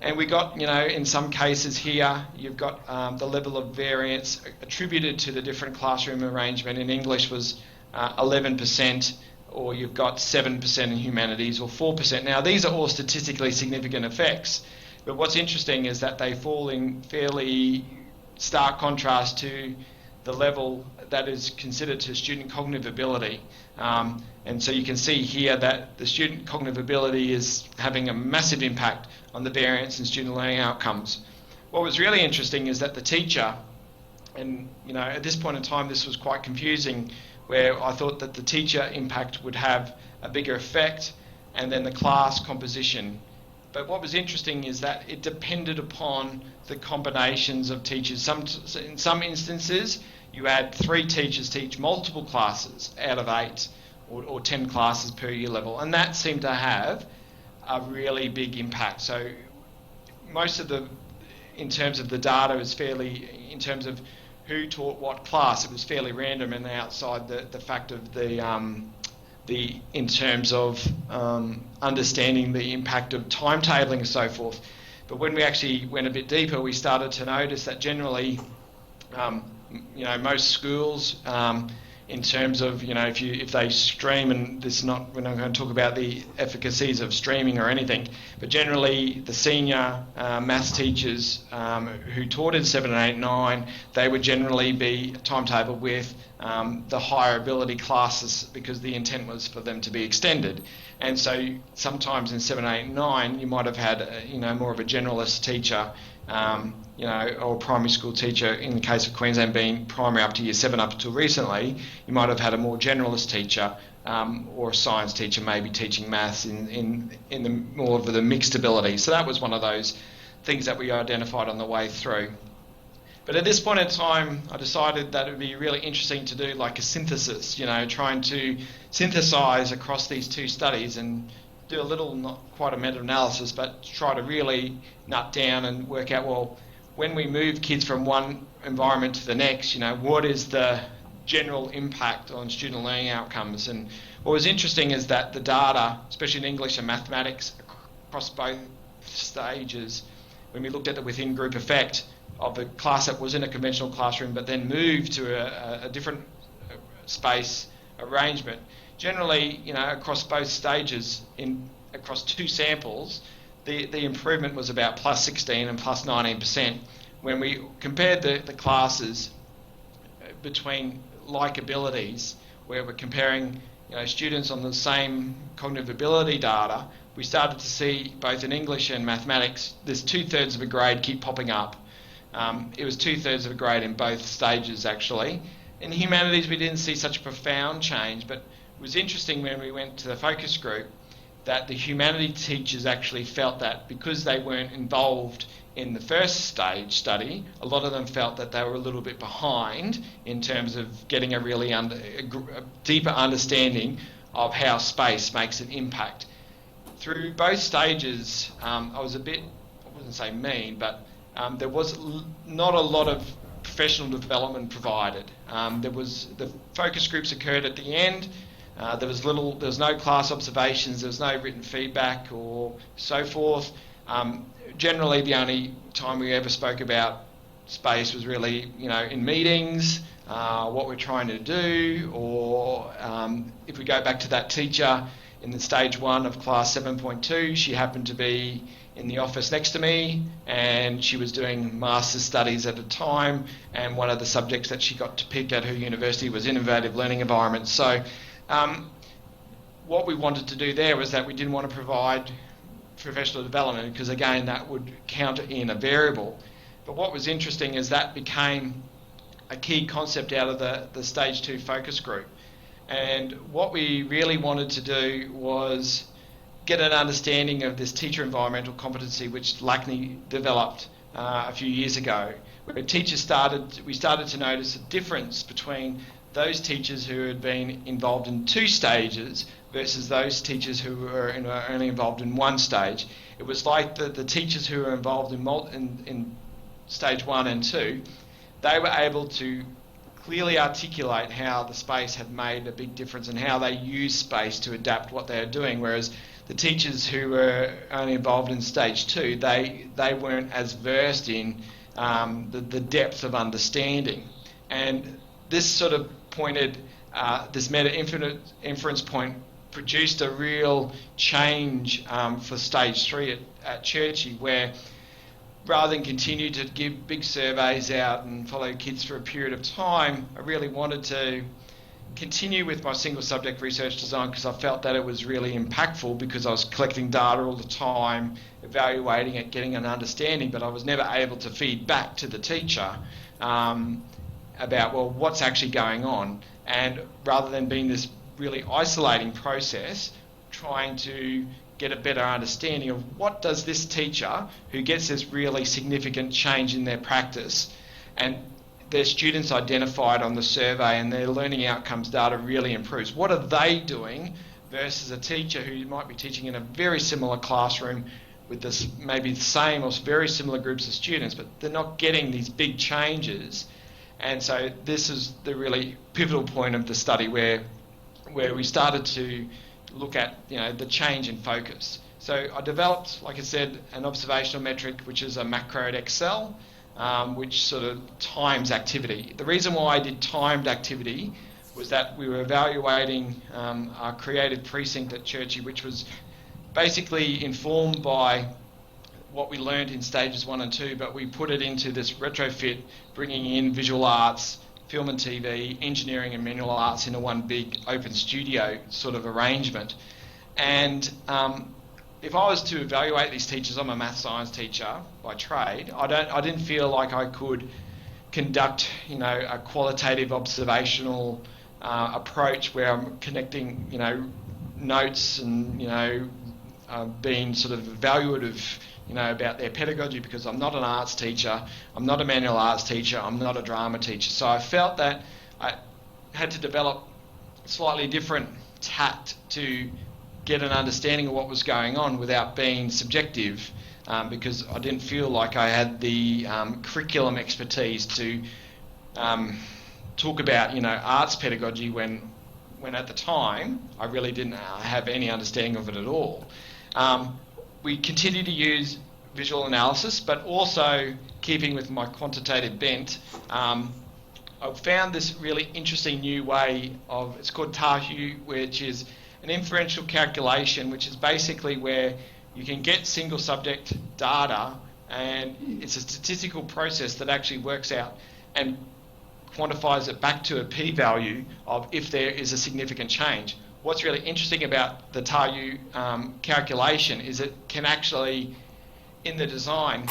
And we got, in some cases here, you've got the level of variance attributed to the different classroom arrangement. In English was 11%, or you've got 7% in humanities, or 4%. Now, these are all statistically significant effects. But what's interesting is that they fall in fairly stark contrast to the level that is considered to student cognitive ability. And so you can see here that the student cognitive ability is having a massive impact on the variance in student learning outcomes. What was really interesting is that the teacher, and at this point in time this was quite confusing, where I thought that the teacher impact would have a bigger effect, and then the class composition. But what was interesting is that it depended upon the combinations of teachers. In some instances, you had 3 teachers teach multiple classes out of 8 or 10 classes per year level, and that seemed to have a really big impact. So most of the in terms of the data, it was fairly, in terms of who taught what class, it was fairly random and outside the fact of in terms of understanding the impact of timetabling and so forth. But when we actually went a bit deeper, we started to notice that generally, most schools, in terms of, if they stream, and we're not going to talk about the efficacies of streaming or anything, but generally the senior maths teachers who taught in 7 and 8 and 9, they would generally be timetabled with the higher ability classes because the intent was for them to be extended. And so sometimes in 7, 8 and 9, you might have had, more of a generalist teacher, or a primary school teacher. In the case of Queensland being primary up to year 7 up until recently, you might have had a more generalist teacher or a science teacher maybe teaching maths in the more of the mixed ability. So that was one of those things that we identified on the way through. But at this point in time, I decided that it would be really interesting to do like a synthesis, trying to synthesize across these two studies and do a little, not quite a meta-analysis, but try to really nut down and work out, well, when we move kids from one environment to the next, what is the general impact on student learning outcomes? And what was interesting is that the data, especially in English and mathematics, across both stages, when we looked at the within group effect of a class that was in a conventional classroom but then moved to a different space arrangement, generally, across both stages, across two samples, the improvement was about plus 16 and plus 19%. When we compared the classes between like abilities, where we're comparing students on the same cognitive ability data, we started to see both in English and mathematics, there's 2/3 of a grade keep popping up. It was 2/3 of a grade in both stages actually. In humanities, we didn't see such a profound change, but it was interesting when we went to the focus group that the humanities teachers actually felt that because they weren't involved in the first stage study, a lot of them felt that they were a little bit behind in terms of getting a really a deeper understanding of how space makes an impact. Through both stages, I was a bit, I wouldn't say mean, but there was not a lot of professional development provided. The focus groups occurred at the end. There was no class observations, there was no written feedback or so forth. Generally, the only time we ever spoke about space was really, in meetings, what we're trying to do, or if we go back to that teacher in the stage 1 of class 7.2, she happened to be in the office next to me and she was doing master's studies at the time, and one of the subjects that she got to pick at her university was innovative learning environments. So what we wanted to do there was that we didn't want to provide professional development because again that would counter in a variable. But what was interesting is that became a key concept out of the stage 2 focus group. And what we really wanted to do was get an understanding of this teacher environmental competency which LACNY developed a few years ago, where we started to notice a difference between those teachers who had been involved in 2 stages versus those teachers who were only involved in 1 stage. It was like the teachers who were involved in stage 1 and 2, they were able to clearly articulate how the space had made a big difference and how they use space to adapt what they are doing, whereas the teachers who were only involved in stage 2, they weren't as versed in the depth of understanding. And this sort of this meta inference point produced a real change for stage 3 at Churchy, where rather than continue to give big surveys out and follow kids for a period of time, I really wanted to continue with my single subject research design because I felt that it was really impactful because I was collecting data all the time, evaluating it, getting an understanding, but I was never able to feed back to the teacher about, well, what's actually going on. And rather than being this really isolating process, trying to get a better understanding of what does this teacher who gets this really significant change in their practice and their students identified on the survey and their learning outcomes data really improves. What are they doing versus a teacher who might be teaching in a very similar classroom, with this maybe the same or very similar groups of students, but they're not getting these big changes. And so this is the really pivotal point of the study where we started to look at, you know, the change in focus. So I developed, like I said, an observational metric, which is a macro at Excel, which sort of times activity. The reason why I did timed activity was that we were evaluating our creative precinct at Churchie, which was basically informed by what we learned in stages 1 and 2, but we put it into this retrofit, bringing in visual arts, film and TV, engineering and manual arts into one big open studio sort of arrangement. And if I was to evaluate these teachers, I'm a math science teacher by trade, I didn't feel like I could conduct, you know, a qualitative observational approach where I'm connecting, you know, notes and, you know, being sort of evaluative, you know, about their pedagogy, because I'm not an arts teacher, I'm not a manual arts teacher, I'm not a drama teacher. So I felt that I had to develop slightly different tact to get an understanding of what was going on without being subjective, because I didn't feel like I had the curriculum expertise to talk about, you know, arts pedagogy when at the time I really didn't have any understanding of it at all. We continue to use visual analysis, but also keeping with my quantitative bent, I found this really interesting new way of, it's called TAHU, which is an inferential calculation, which is basically where you can get single subject data, and it's a statistical process that actually works out and quantifies it back to a p-value of if there is a significant change. What's really interesting about the TAHU calculation is it can actually, in the design,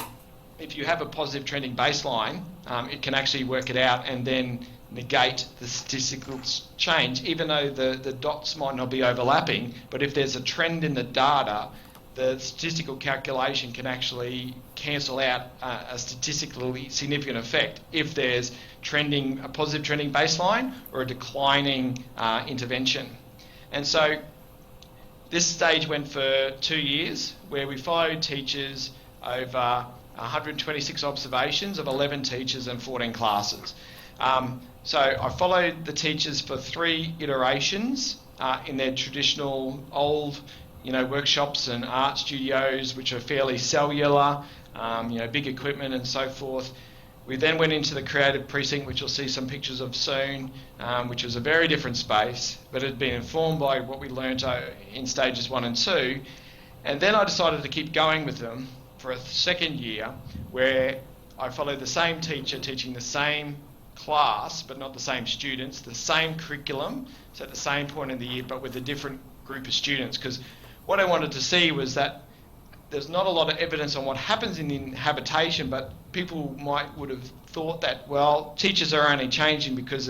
if you have a positive trending baseline, it can actually work it out and then negate the statistical change, even though the dots might not be overlapping. But if there's a trend in the data, the statistical calculation can actually cancel out a statistically significant effect if there's a positive trending baseline or a declining intervention. And so this stage went for 2 years, where we followed teachers over 126 observations of 11 teachers and 14 classes. So I followed the teachers for 3 iterations in their traditional old, you know, workshops and art studios, which are fairly cellular, you know, big equipment and so forth. We then went into the creative precinct, which you'll see some pictures of soon, which was a very different space, but it had been informed by what we learnt in stages 1 and 2. And then I decided to keep going with them for a second year, where I followed the same teacher teaching the same class, but not the same students, the same curriculum, so at the same point in the year, but with a different group of students. Because what I wanted to see was that there's not a lot of evidence on what happens in the habitation, but people would have thought that, well, teachers are only changing because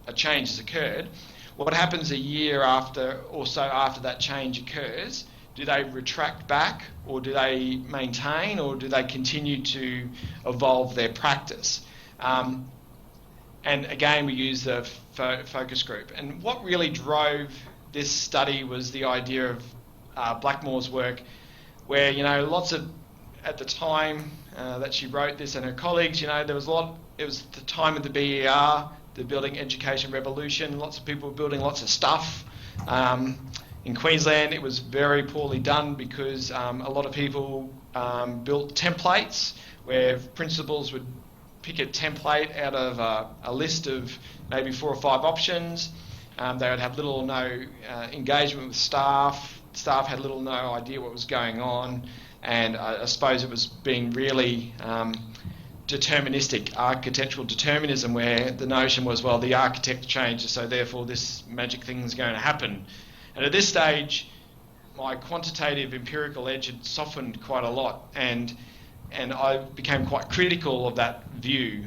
a change has occurred. What happens a year after or so after that change occurs? Do they retract back, or do they maintain, or do they continue to evolve their practice? And again, we use the focus group. And what really drove this study was the idea of Blackmore's work, where, you know, at the time that she wrote this and her colleagues, you know, there was it was the time of the BER, the Building Education Revolution, lots of people were building lots of stuff. In Queensland, it was very poorly done because a lot of people built templates where principals would pick a template out of a list of maybe 4 or 5 options. They would have little or no engagement with staff. Staff had little or no idea what was going on, and I suppose it was being really deterministic, architectural determinism, where the notion was, well, the architect changes, so therefore this magic thing is going to happen. And at this stage, my quantitative empirical edge had softened quite a lot, and I became quite critical of that view,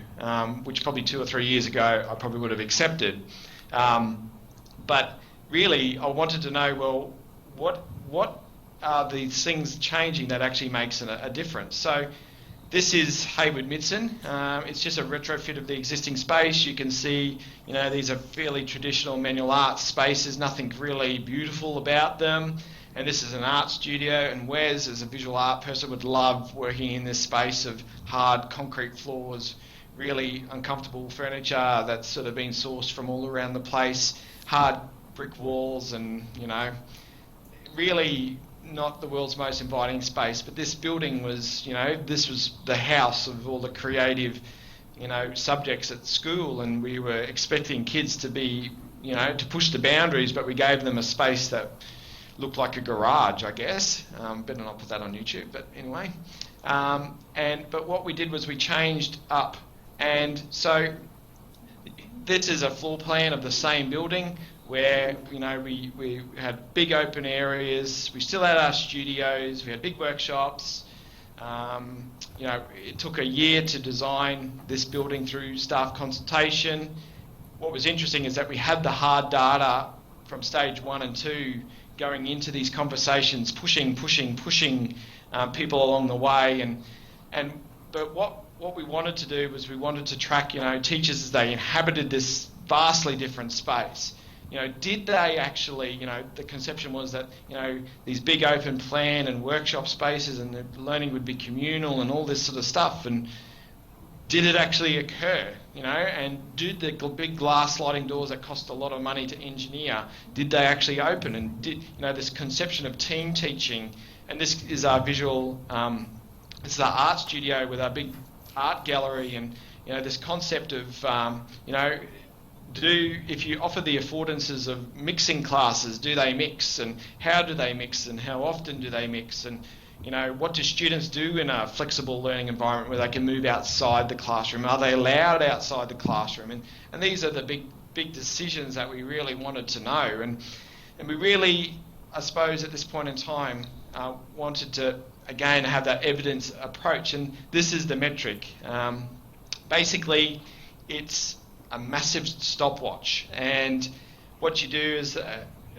which probably 2 or 3 years ago I probably would have accepted. But really, I wanted to know, well, what are these things changing that actually makes a difference? So this is Hayward Midson. It's just a retrofit of the existing space. You can see, you know, these are fairly traditional manual arts spaces, nothing really beautiful about them. And this is an art studio, and Wes, as a visual art person, would love working in this space of hard concrete floors, really uncomfortable furniture that's sort of been sourced from all around the place, hard brick walls, and, you know, really not the world's most inviting space. But this building was, you know, this was the house of all the creative, you know, subjects at school, and we were expecting kids to be, you know, to push the boundaries, but we gave them a space that looked like a garage, I guess. Better not put that on YouTube, but anyway. But what we did was we changed up, and so this is a floor plan of the same building where, you know, we had big open areas, we still had our studios, we had big workshops. You know, it took a year to design this building through staff consultation. What was interesting is that we had the hard data from stage 1 and 2 going into these conversations, pushing people along the way, but what we wanted to do was we wanted to track, you know, teachers as they inhabited this vastly different space. You know, did they actually, you know, the conception was that, you know, these big open plan and workshop spaces and the learning would be communal and all this sort of stuff, and did it actually occur, you know, and did the big glass sliding doors that cost a lot of money to engineer, did they actually open? And did, you know, this conception of team teaching, and this is our visual, this is our art studio with our big art gallery, and, you know, this concept of, you know, if you offer the affordances of mixing classes, do they mix, and how do they mix, and how often do they mix, and, you know, what do students do in a flexible learning environment where they can move outside the classroom? Are they allowed outside the classroom? And these are the big decisions that we really wanted to know. And we really, I suppose, at this point in time, wanted to, again, have that evidence approach. And this is the metric. Basically, it's a massive stopwatch. And what you do is,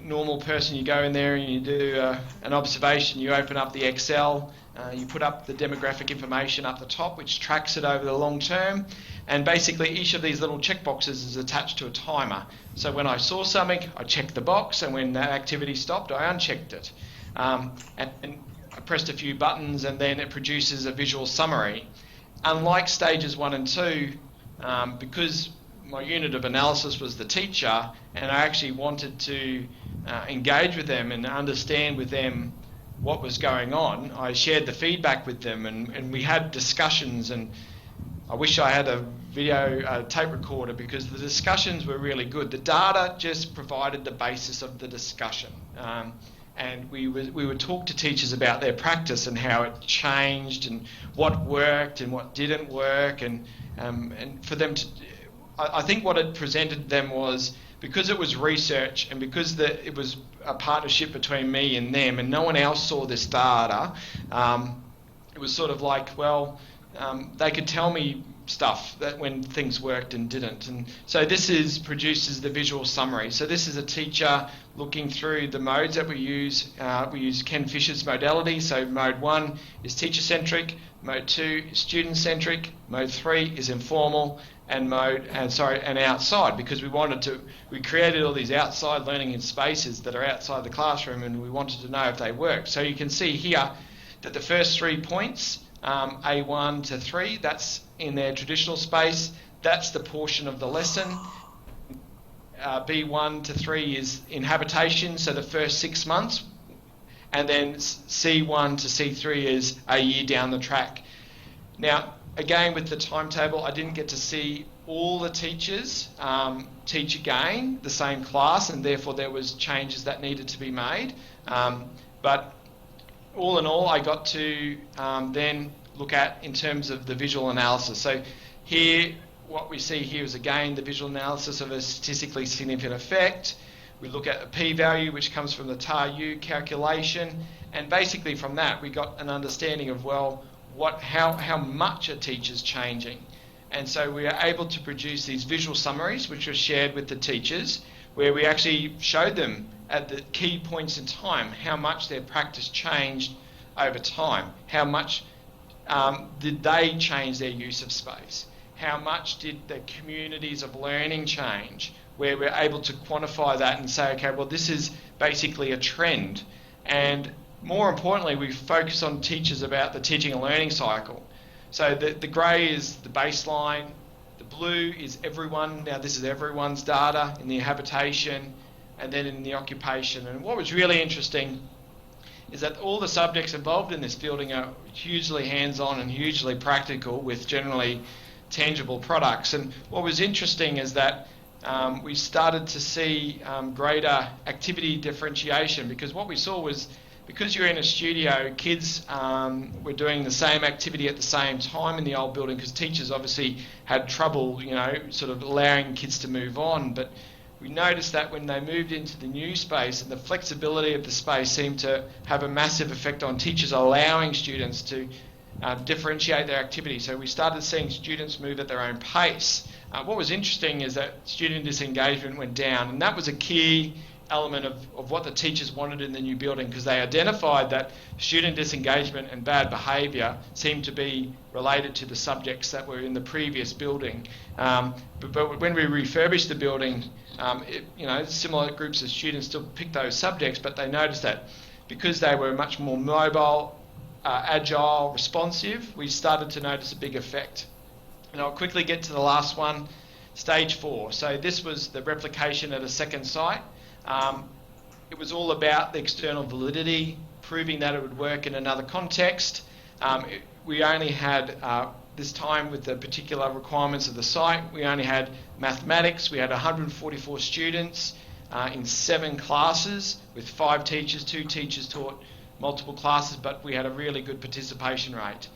normal person, you go in there and you do an observation, you open up the Excel, you put up the demographic information up the top, which tracks it over the long term, and basically each of these little checkboxes is attached to a timer. So when I saw something, I checked the box, and when that activity stopped, I unchecked it. And I pressed a few buttons, and then it produces a visual summary. Unlike stages 1 and 2, because my unit of analysis was the teacher, and I actually wanted to engage with them and understand with them what was going on, I shared the feedback with them, and we had discussions, and I wish I had a video tape recorder, because the discussions were really good. The data just provided the basis of the discussion, and we would talk to teachers about their practice and how it changed and what worked and what didn't work, and for them to, I think what it presented them was, because it was research and because it was a partnership between me and them, and no one else saw this data, it was sort of like, well, they could tell me stuff that when things worked and didn't. And so this produces the visual summary. So this is a teacher looking through the modes that we use. We use Ken Fisher's modality. So mode 1 is teacher-centric, mode 2 is student-centric, mode 3 is informal, and outside, because we created all these outside learning in spaces that are outside the classroom, and we wanted to know if they work. So you can see here that the first 3 points, A1 to 3, that's in their traditional space, that's the portion of the lesson. B1 to 3 is in habitation, so the first 6 months, and then C1 to C3 is a year down the track. Now, again, with the timetable, I didn't get to see all the teachers teach again the same class, and therefore there was changes that needed to be made. But all in all, I got to then look at in terms of the visual analysis. So here, what we see here is, again, the visual analysis of a statistically significant effect. We look at the p-value, which comes from the TAR-U calculation, and basically from that we got an understanding of, well, how much a teacher's changing. And so we are able to produce these visual summaries, which were shared with the teachers, where we actually showed them at the key points in time how much their practice changed over time, how much did they change their use of space, how much did the communities of learning change, where we're able to quantify that and say, okay, well, this is basically a trend. And more importantly, we focus on teachers about the teaching and learning cycle. So the grey is the baseline, the blue is everyone. Now this is everyone's data in the habitation and then in the occupation. And what was really interesting is that all the subjects involved in this fielding are hugely hands-on and hugely practical with generally tangible products. And what was interesting is that we started to see greater activity differentiation, because what we saw was, because you're in a studio, kids were doing the same activity at the same time in the old building, because teachers obviously had trouble, sort of allowing kids to move on. But we noticed that when they moved into the new space, and the flexibility of the space seemed to have a massive effect on teachers, allowing students to differentiate their activity. So we started seeing students move at their own pace. What was interesting is that student disengagement went down, and that was a key element of what the teachers wanted in the new building, because they identified that student disengagement and bad behaviour seemed to be related to the subjects that were in the previous building. But when we refurbished the building, similar groups of students still picked those subjects, but they noticed that because they were much more mobile, agile, responsive, we started to notice a big effect. And I'll quickly get to the last one, stage 4. So this was the replication at a second site. It was all about the external validity, proving that it would work in another context. We only had, this time with the particular requirements of the site, we only had mathematics. We had 144 students in 7 classes with 5 teachers. 2 teachers taught multiple classes, but we had a really good participation rate.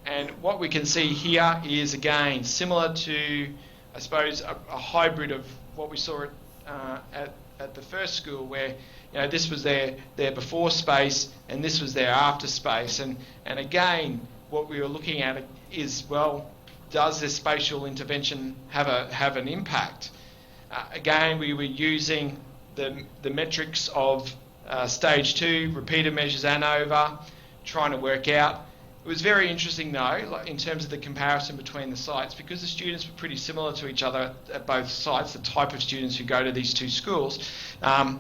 And what we can see here is, again, similar to, I suppose, a hybrid of what we saw at the first school, where this was their before space and this was their after space. And again, what we were looking at is, well, does this spatial intervention have an impact? Again, we were using the metrics of stage 2, repeated measures ANOVA, trying to work out. It was very interesting though, in terms of the comparison between the sites, because the students were pretty similar to each other at both sites, the type of students who go to these 2 schools. The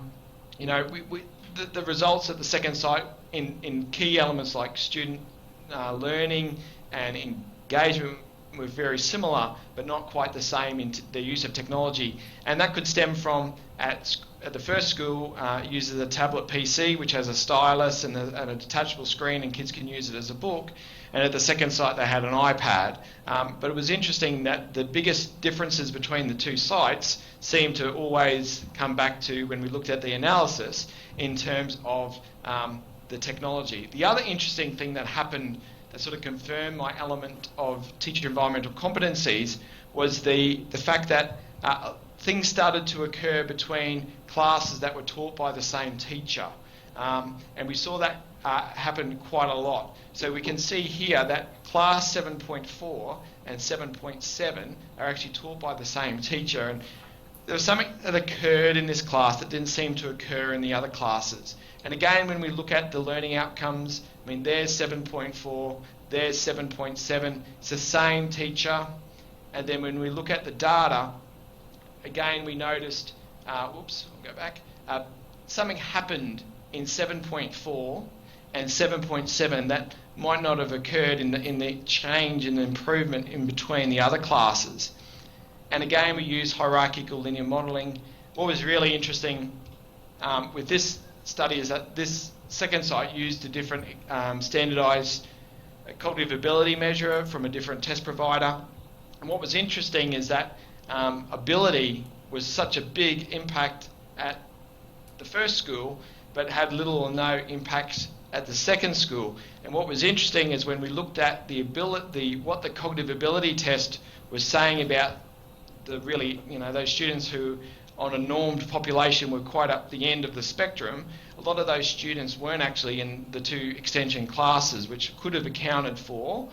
results at the second site in key elements like student learning and engagement were very similar, but not quite the same in the use of technology. And that could stem from, at the first school, uses a tablet PC, which has a stylus and a detachable screen, and kids can use it as a book. And at the second site, they had an iPad. But it was interesting that the biggest differences between the 2 sites seemed to always come back to, when we looked at the analysis, in terms of the technology. The other interesting thing that happened that sort of confirmed my element of teacher environmental competencies was the fact that things started to occur between classes that were taught by the same teacher. And we saw that happen quite a lot. So we can see here that class 7.4 and 7.7 are actually taught by the same teacher. And there was something that occurred in this class that didn't seem to occur in the other classes. And again, when we look at the learning outcomes, there's 7.4, there's 7.7, it's the same teacher. And then when we look at the data, again, we noticed, I'll go back, something happened in 7.4 and 7.7 that might not have occurred in the change and improvement in between the other classes. And again, we use hierarchical linear modelling. What was really interesting with this study is that this second site used a different standardised cognitive ability measure from a different test provider. And what was interesting is that ability was such a big impact at the first school, but had little or no impact at the second school. And what was interesting is when we looked at the ability, what the cognitive ability test was saying about the really, those students who on a normed population were quite up the end of the spectrum, a lot of those students weren't actually in the 2 extension classes, which could have accounted for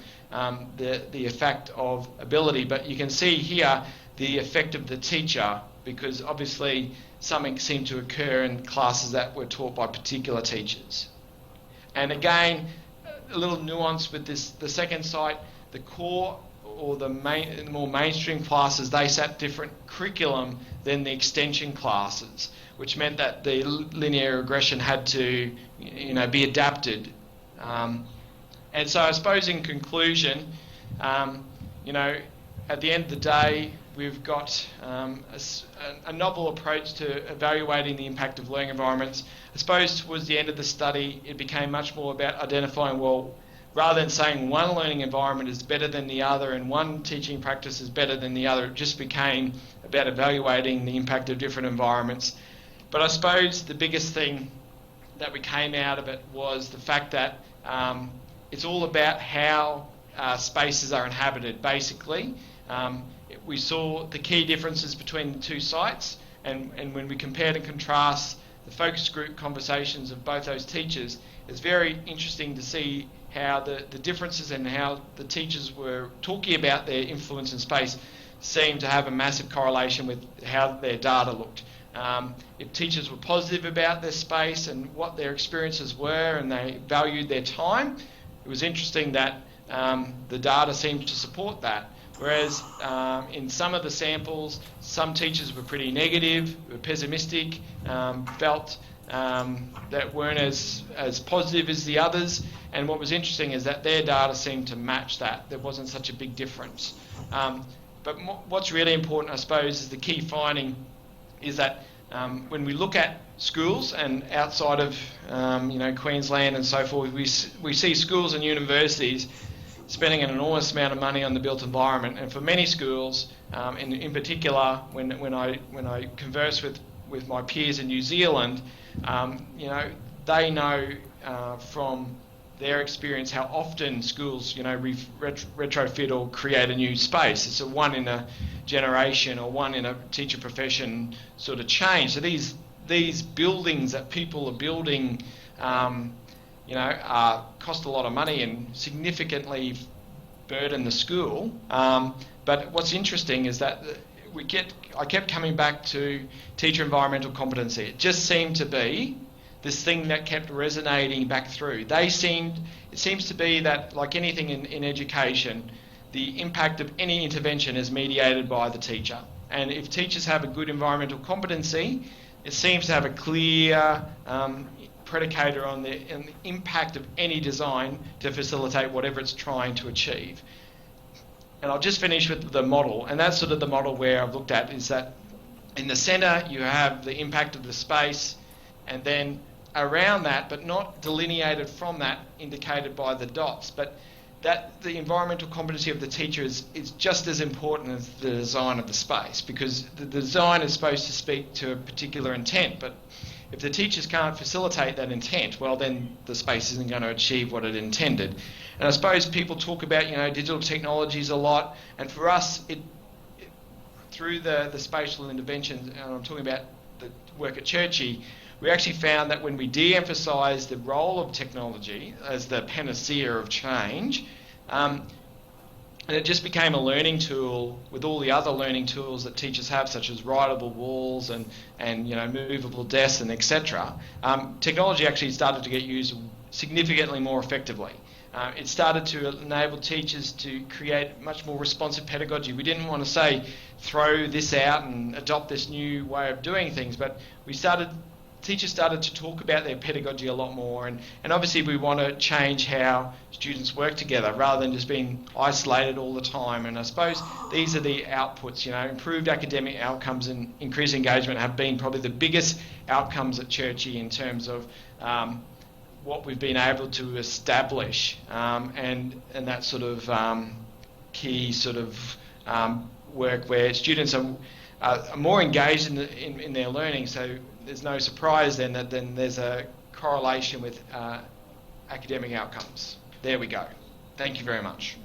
the effect of ability. But you can see here the effect of the teacher, because obviously something seemed to occur in classes that were taught by particular teachers. And again, a little nuance with this, the second site, the core or the more mainstream classes, they sat different curriculum than the extension classes, which meant that the linear regression had to, be adapted. And so I suppose in conclusion, at the end of the day, we've got a novel approach to evaluating the impact of learning environments. I suppose towards the end of the study, it became much more about identifying, rather than saying one learning environment is better than the other and one teaching practice is better than the other, it just became about evaluating the impact of different environments. But I suppose the biggest thing that we came out of it was the fact that it's all about how spaces are inhabited, basically. We saw the key differences between the two sites, and when we compared and contrast the focus group conversations of both those teachers, it's very interesting to see how the differences and how the teachers were talking about their influence in space seemed to have a massive correlation with how their data looked. If teachers were positive about their space and what their experiences were and they valued their time, it was interesting that the data seemed to support that. Whereas in some of the samples, some teachers were pretty negative, were pessimistic, felt that weren't as positive as the others. And what was interesting is that their data seemed to match that. There wasn't such a big difference. But what's really important, I suppose, is the key finding is that when we look at schools and outside of Queensland and so forth, we see schools and universities spending an enormous amount of money on the built environment, and for many schools, in particular, when I converse with my peers in New Zealand, they know from their experience how often schools, retrofit or create a new space. It's a one in a generation or one in a teacher profession sort of change. So these buildings that people are building, cost a lot of money and significantly burden the school. But what's interesting is that I kept coming back to teacher environmental competency. It just seemed to be this thing that kept resonating back through. It seems to be that, like anything in education, the impact of any intervention is mediated by the teacher. And if teachers have a good environmental competency, it seems to have a clear predicator on the impact of any design to facilitate whatever it's trying to achieve. And I'll just finish with the model, and that's sort of the model where I've looked at is that in the centre you have the impact of the space, and then around that, but not delineated from that, indicated by the dots, but that the environmental competency of the teacher is just as important as the design of the space, because the design is supposed to speak to a particular intent, but if the teachers can't facilitate that intent, well, then the space isn't going to achieve what it intended. And I suppose people talk about, digital technologies a lot, and for us, through the spatial interventions, and I'm talking about the work at Churchie, we actually found that when we de-emphasise the role of technology as the panacea of change, and it just became a learning tool with all the other learning tools that teachers have, such as writable walls and movable desks and etc. Technology actually started to get used significantly more effectively. It started to enable teachers to create much more responsive pedagogy. We didn't want to say throw this out and adopt this new way of doing things, but teachers started to talk about their pedagogy a lot more, and obviously we want to change how students work together rather than just being isolated all the time. And I suppose these are the outputs. Improved academic outcomes and increased engagement have been probably the biggest outcomes at Churchie in terms of what we've been able to establish, and that sort of key sort of work where students are more engaged in their learning. So there's no surprise then that there's a correlation with academic outcomes. There we go. Thank you very much.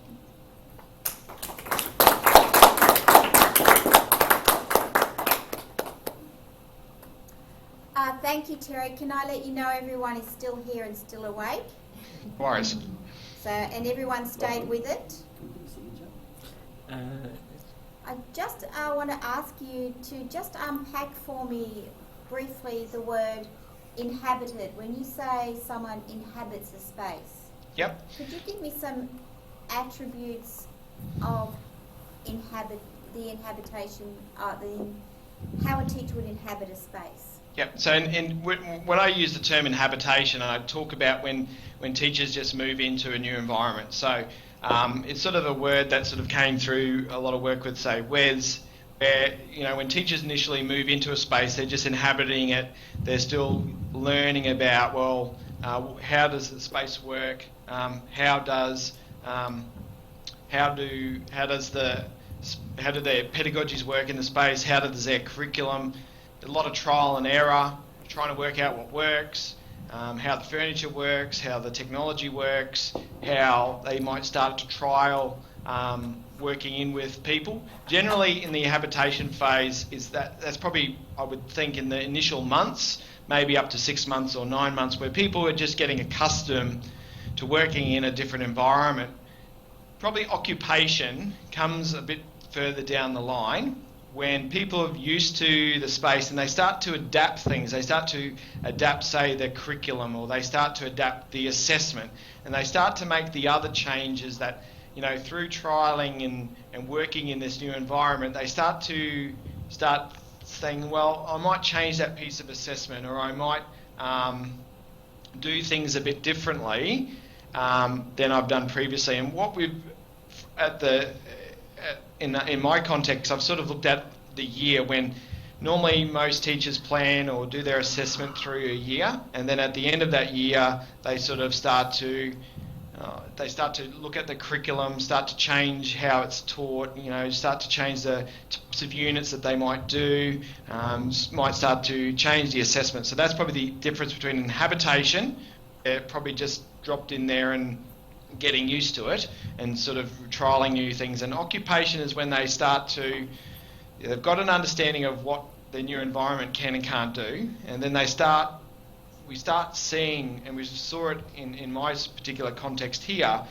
Thank you, Terry. Can I let you know everyone is still here and still awake? No worries. So, and everyone stayed with it? I just want to ask you to just unpack for me briefly the word inhabited. When you say someone inhabits a space, Yep. could you give me some attributes of inhabitation, how a teacher would inhabit a space. Yep. So when I use the term inhabitation, I talk about when teachers just move into a new environment. So it's sort of a word that sort of came through a lot of work with, say, WES, where, you know, when teachers initially move into a space, they're just inhabiting it. They're still learning about, well, how does the space work? How do their pedagogies work in the space? How does their curriculum? A lot of trial and error, trying to work out what works, how the furniture works, how the technology works, how they might start to trial working in with people. Generally, in the habitation phase, that's probably, I would think, in the initial months, maybe up to 6 months or 9 months, where people are just getting accustomed to working in a different environment. Probably occupation comes a bit further down the line, when people are used to the space and they start to adapt things. They start to adapt, say, the curriculum, or they start to adapt the assessment, and they start to make the other changes that, you know, through trialling and working in this new environment, they start saying, well, I might change that piece of assessment, or I might do things a bit differently than I've done previously. And what we've in my context, I've sort of looked at the year, when normally most teachers plan or do their assessment through a year, and then at the end of that year, they sort of start to look at the curriculum, start to change how it's taught, you know, start to change the types of units that they might do, might start to change the assessment. So that's probably the difference between inhabitation, probably just dropped in there and getting used to it and sort of trialing new things. And occupation is when they've got an understanding of what their new environment can and can't do, and then we start seeing, and we saw it in my particular context here,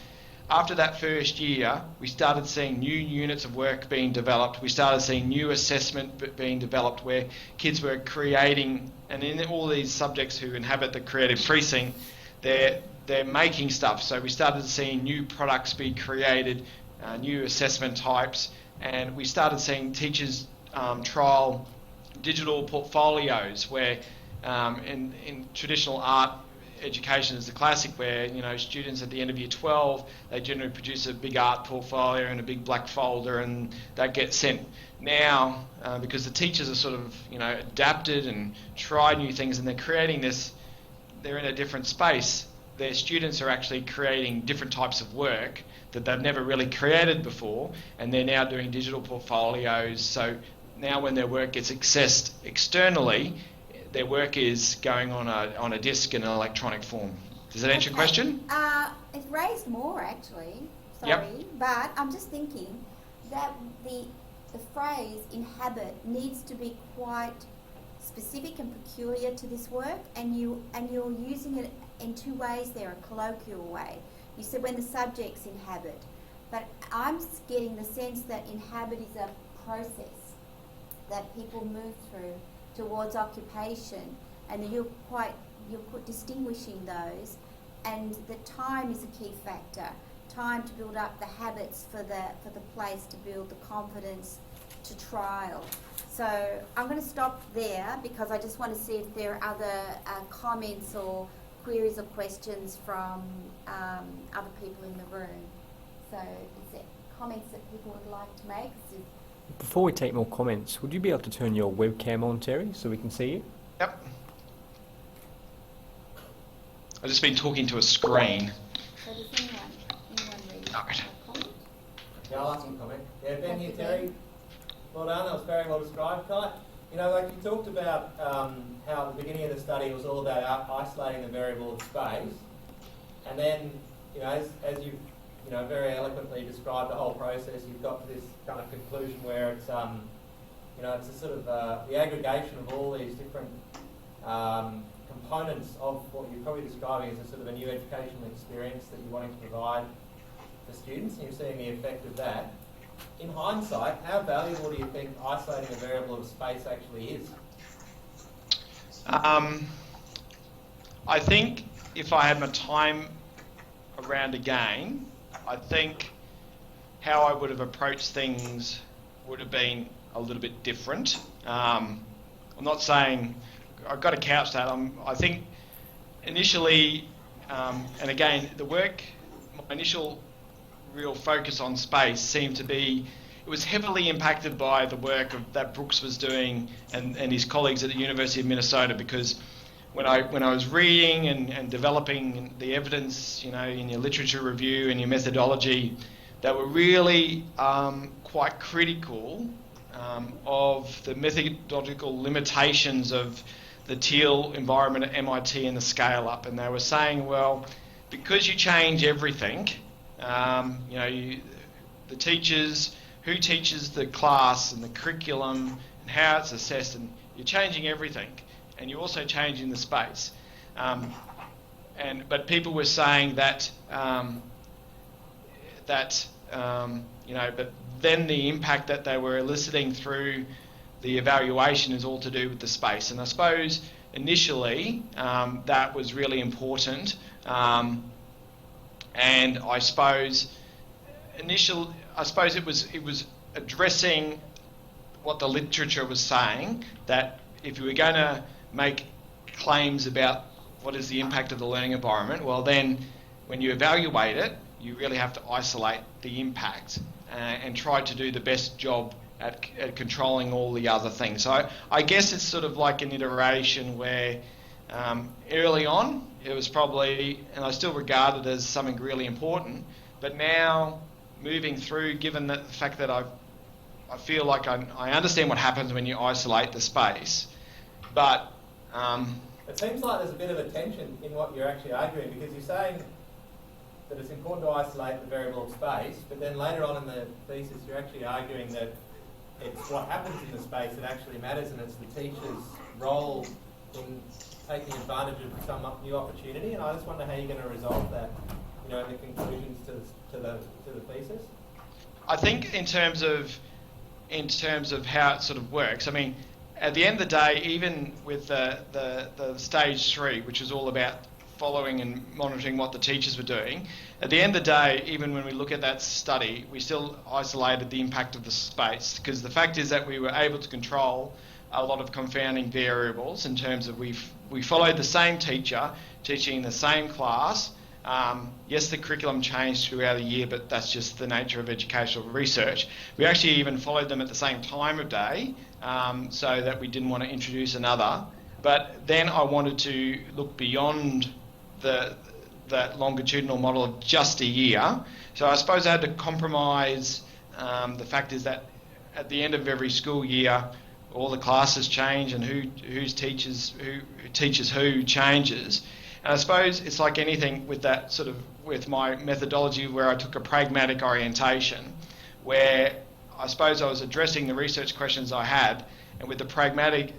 after that first year, we started seeing new units of work being developed. We started seeing new assessment being developed, where kids were creating, and in all these subjects who inhabit the creative precinct, they're making stuff. So we started seeing new products be created, new assessment types, and we started seeing teachers trial digital portfolios, where in traditional art education is the classic, where, you know, students at the end of year 12, they generally produce a big art portfolio in a big black folder, and that gets sent. Now, because the teachers are sort of, you know, adapted and tried new things, and they're creating this, they're in a different space, their students are actually creating different types of work that they've never really created before, and they're now doing digital portfolios. So now when their work gets accessed externally, their work is going on a disc in an electronic form. Does that answer your question? It raised more, actually. Sorry. Yep. But I'm just thinking that the phrase inhabit needs to be quite specific and peculiar to this work, and you're using it in two ways there, a colloquial way. You said when the subjects inhabit, but I'm getting the sense that inhabit is a process that people move through towards occupation, and you're distinguishing those, and the time is a key factor. Time to build up the habits for the place, to build the confidence to trial. So I'm going to stop there, because I just want to see if there are other comments or queries or questions from other people in the room. So is there comments that people would like to make? Before we take more comments, would you be able to turn your webcam on, Terry, so we can see you? Yep. I've just been talking to a screen. So does anyone read All right. a comment? Yeah, I'll ask some comment. Yeah, Ben here, Terry. Well done, that was very well described. You know, like you talked about how at the beginning of the study was all about isolating the variable of space, and then, you know, as you've, you know, very eloquently described the whole process, you've got to this kind of conclusion where it's, you know, it's a sort of the aggregation of all these different components of what you're probably describing as a sort of a new educational experience that you're wanting to provide for students, and you're seeing the effect of that. In hindsight, how valuable do you think isolating a variable of space actually is? I think if I had my time around again, I think how I would have approached things would have been a little bit different. I'm not saying I've got to couch that. I think initially, and again, my initial real focus on space seemed to be, it was heavily impacted by the work that Brooks was doing and his colleagues at the University of Minnesota, because when I was reading and developing the evidence, in your literature review and your methodology, they were really quite critical of the methodological limitations of the Teal environment at MIT and the scale up. And they were saying, well, because you change everything, the teachers, who teaches the class and the curriculum and how it's assessed, and you're changing everything, and you're also changing the space. But people were saying that but then the impact that they were eliciting through the evaluation is all to do with the space. And I suppose initially that was really important. And I suppose it was addressing what the literature was saying, that if you were going to make claims about what is the impact of the learning environment, well then when you evaluate it, you really have to isolate the impact and try to do the best job at controlling all the other things. So I guess it's sort of like an iteration where early on it was probably, and I still regard it as something really important, but now moving through, given the fact that I feel like I understand what happens when you isolate the space, but it seems like there's a bit of a tension in what you're actually arguing, because you're saying that it's important to isolate the variable of space, but then later on in the thesis you're actually arguing that it's what happens in the space that actually matters, and it's the teacher's role in taking advantage of some new opportunity. And I just wonder how you're going to resolve that, in the conclusions to the thesis. I think in terms of how it sort of works, I mean, at the end of the day, even with the stage 3, which is all about following and monitoring what the teachers were doing, at the end of the day, even when we look at that study, we still isolated the impact of the space, because the fact is that we were able to control a lot of confounding variables in terms of we followed the same teacher teaching the same class. Yes, the curriculum changed throughout the year, but that's just the nature of educational research. We actually even followed them at the same time of day, so that we didn't want to introduce another. But then I wanted to look beyond that longitudinal model of just a year. So I suppose I had to compromise. The fact is that at the end of every school year, all the classes change, and who teaches who changes. And I suppose it's like anything with that sort of, with my methodology, where I took a pragmatic orientation, where I suppose I was addressing the research questions I had, and with the pragmatic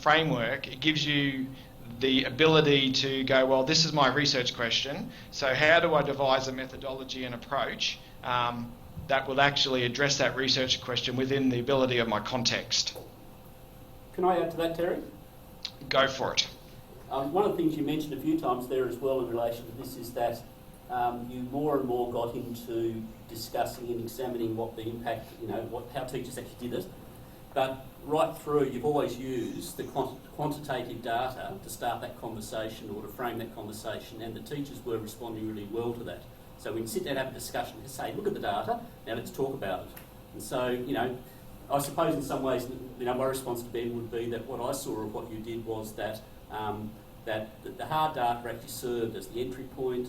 framework, it gives you the ability to go, well, this is my research question, so how do I devise a methodology and approach that will actually address that research question within the ability of my context? Can I add to that, Terry? Go for it. One of the things you mentioned a few times there as well in relation to this is that you more and more got into discussing and examining what the impact, how teachers actually did it. But right through, you've always used the quantitative data to start that conversation or to frame that conversation, and the teachers were responding really well to that. So we can sit down and have a discussion and say, look at the data, now let's talk about it. And so, I suppose in some ways, my response to Ben would be that what I saw of what you did was that the hard data actually served as the entry point.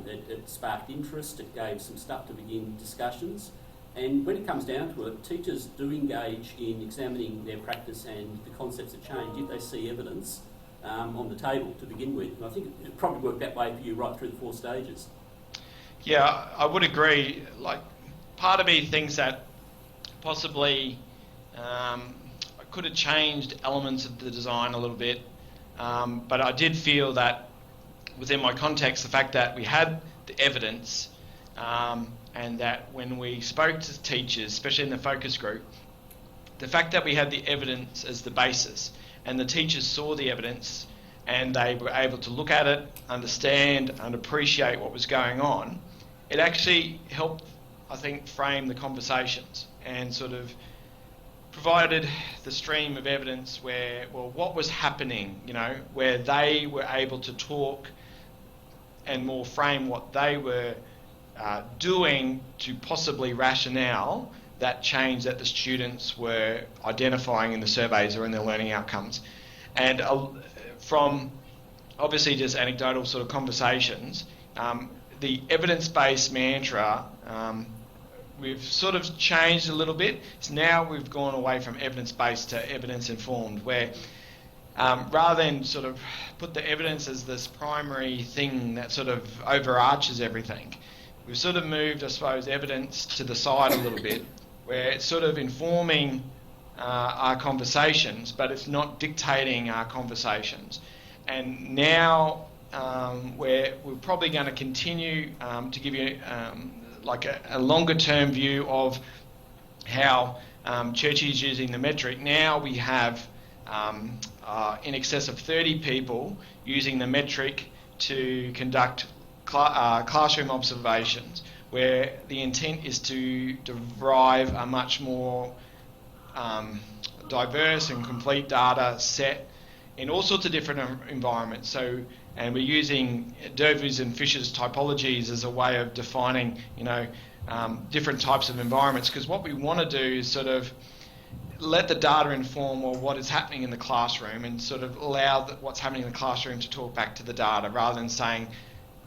It sparked interest, it gave some stuff to begin discussions. And when it comes down to it, teachers do engage in examining their practice and the concepts of change if they see evidence on the table to begin with. And I think it probably worked that way for you right through the 4 stages. Yeah, I would agree. Like, part of me thinks that possibly I could have changed elements of the design a little bit, but I did feel that within my context, the fact that we had the evidence, and that when we spoke to teachers, especially in the focus group, the fact that we had the evidence as the basis, and the teachers saw the evidence and they were able to look at it, understand and appreciate what was going on, it actually helped, I think, framed the conversations and sort of provided the stream of evidence where, well, what was happening, where they were able to talk and more frame what they were doing to possibly rationale that change that the students were identifying in the surveys or in their learning outcomes. And from obviously just anecdotal sort of conversations, the evidence-based mantra, we've sort of changed a little bit. So now we've gone away from evidence-based to evidence-informed, where rather than sort of put the evidence as this primary thing that sort of overarches everything, we've sort of moved, I suppose, evidence to the side a little bit, where it's sort of informing our conversations, but it's not dictating our conversations. And now we're probably going to continue to give you like a longer term view of how Churchy is using the metric. Now we have in excess of 30 people using the metric to conduct classroom observations, where the intent is to derive a much more diverse and complete data set in all sorts of different environments. So, and we're using Dervy's and Fisher's typologies as a way of defining, different types of environments, because what we want to do is sort of let the data inform what is happening in the classroom and sort of allow what's happening in the classroom to talk back to the data, rather than saying,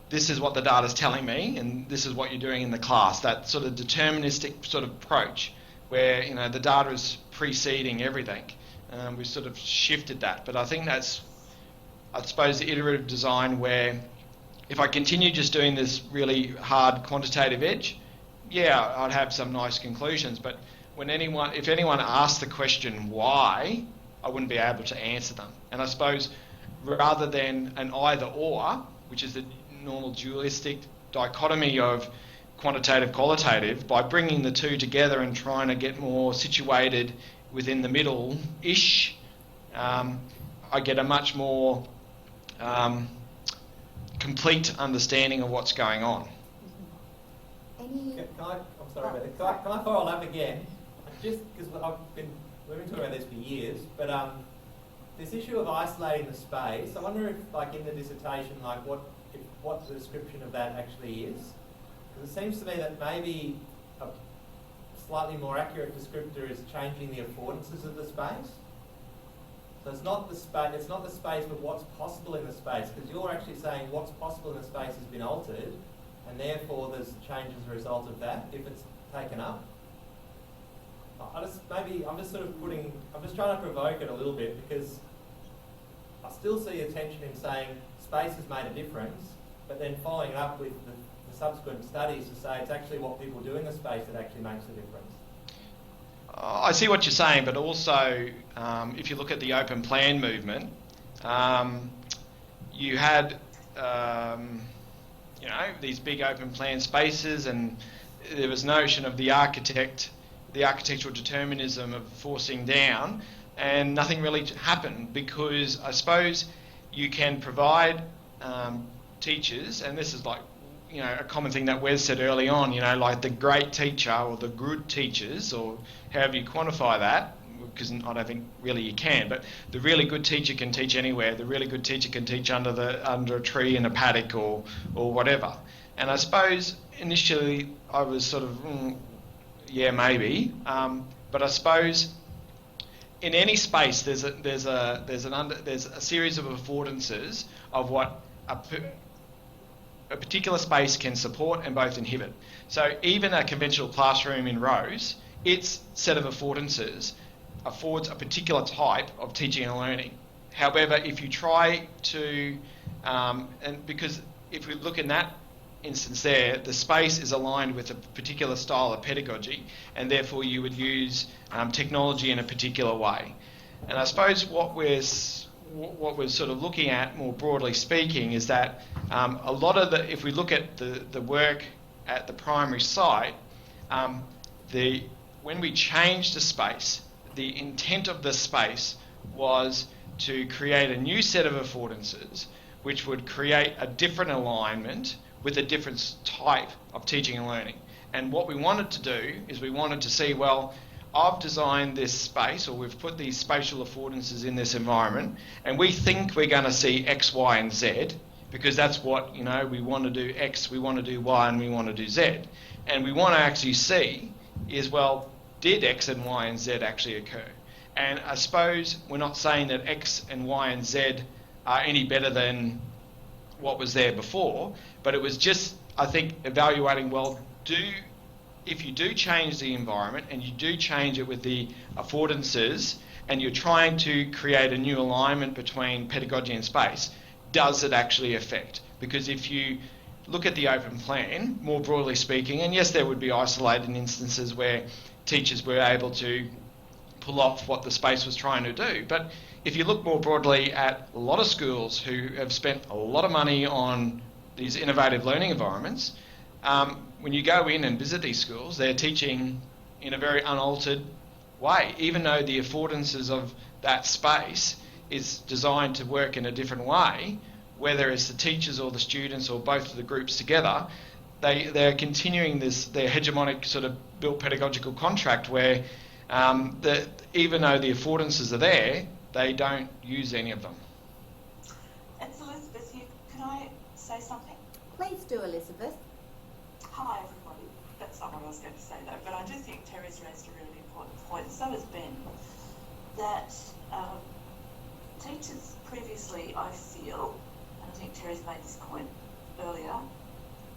this is what the data is telling me and this is what you're doing in the class. That sort of deterministic sort of approach where, the data is preceding everything. We've sort of shifted that. But I think that's, I suppose, the iterative design where if I continue just doing this really hard quantitative edge, yeah, I'd have some nice conclusions. But if anyone asked the question why, I wouldn't be able to answer them. And I suppose rather than an either or, which is the normal dualistic dichotomy of quantitative qualitative, by bringing the two together and trying to get more situated within the middle-ish, I get a much more complete understanding of what's going on. Any? I'm sorry about it. Can I follow up again? Just because we've been talking about this for years, but this issue of isolating the space, I wonder if, like in the dissertation, like what the description of that actually is. Because it seems to me that maybe a slightly more accurate descriptor is changing the affordances of the space. So it's not the space, but what's possible in the space. Because you're actually saying what's possible in the space has been altered, and therefore there's change as a result of that if it's taken up. I'm just trying to provoke it a little bit, because I still see a tension in saying space has made a difference, but then following it up with the subsequent studies to say it's actually what people do in the space that actually makes the difference. I see what you're saying, but also if you look at the open plan movement, you had these big open plan spaces, and there was notion of the architectural determinism of forcing down, and nothing really happened, because I suppose you can provide teachers, and this is like a common thing that Wes said early on, like the great teacher or the good teachers, or however you quantify that, because I don't think really you can, but the really good teacher can teach anywhere. The really good teacher can teach under a tree in a paddock or whatever. And I suppose initially I was sort of yeah, maybe, but I suppose in any space there's a series of affordances of what a particular space can support and both inhibit. So even a conventional classroom in rows, its set of affordances affords a particular type of teaching and learning. However, if you try to, and because if we look in that instance there, the space is aligned with a particular style of pedagogy, and therefore you would use technology in a particular way. And I suppose what we're sort of looking at, more broadly speaking, is that a lot of if we look at the work at the primary site, when we changed the space, the intent of the space was to create a new set of affordances which would create a different alignment with a different type of teaching and learning. And what we wanted to do is we wanted to see, well, I've designed this space, or we've put these spatial affordances in this environment, and we think we're going to see X, Y, and Z, because that's what, we want to do X, we want to do Y, and we want to do Z. And we want to actually see is, well, did X and Y and Z actually occur? And I suppose we're not saying that X and Y and Z are any better than what was there before, but it was just, I think, evaluating, well, if you do change the environment and you do change it with the affordances and you're trying to create a new alignment between pedagogy and space, does it actually affect? Because if you look at the open plan, more broadly speaking, and yes, there would be isolated instances where teachers were able to pull off what the space was trying to do, but if you look more broadly at a lot of schools who have spent a lot of money on these innovative learning environments, when you go in and visit these schools, they're teaching in a very unaltered way, even though the affordances of that space is designed to work in a different way, whether it's the teachers or the students or both of the groups together. They're continuing their hegemonic sort of built pedagogical contract where even though the affordances are there, they don't use any of them. It's Elizabeth here. Can I say something? Please do, Elizabeth. Hi, everybody. That's not what I was going to say, though, but I do think Terry's raised a really important point, and so has Ben, that teachers previously, I feel, and I think Terry's made this point earlier,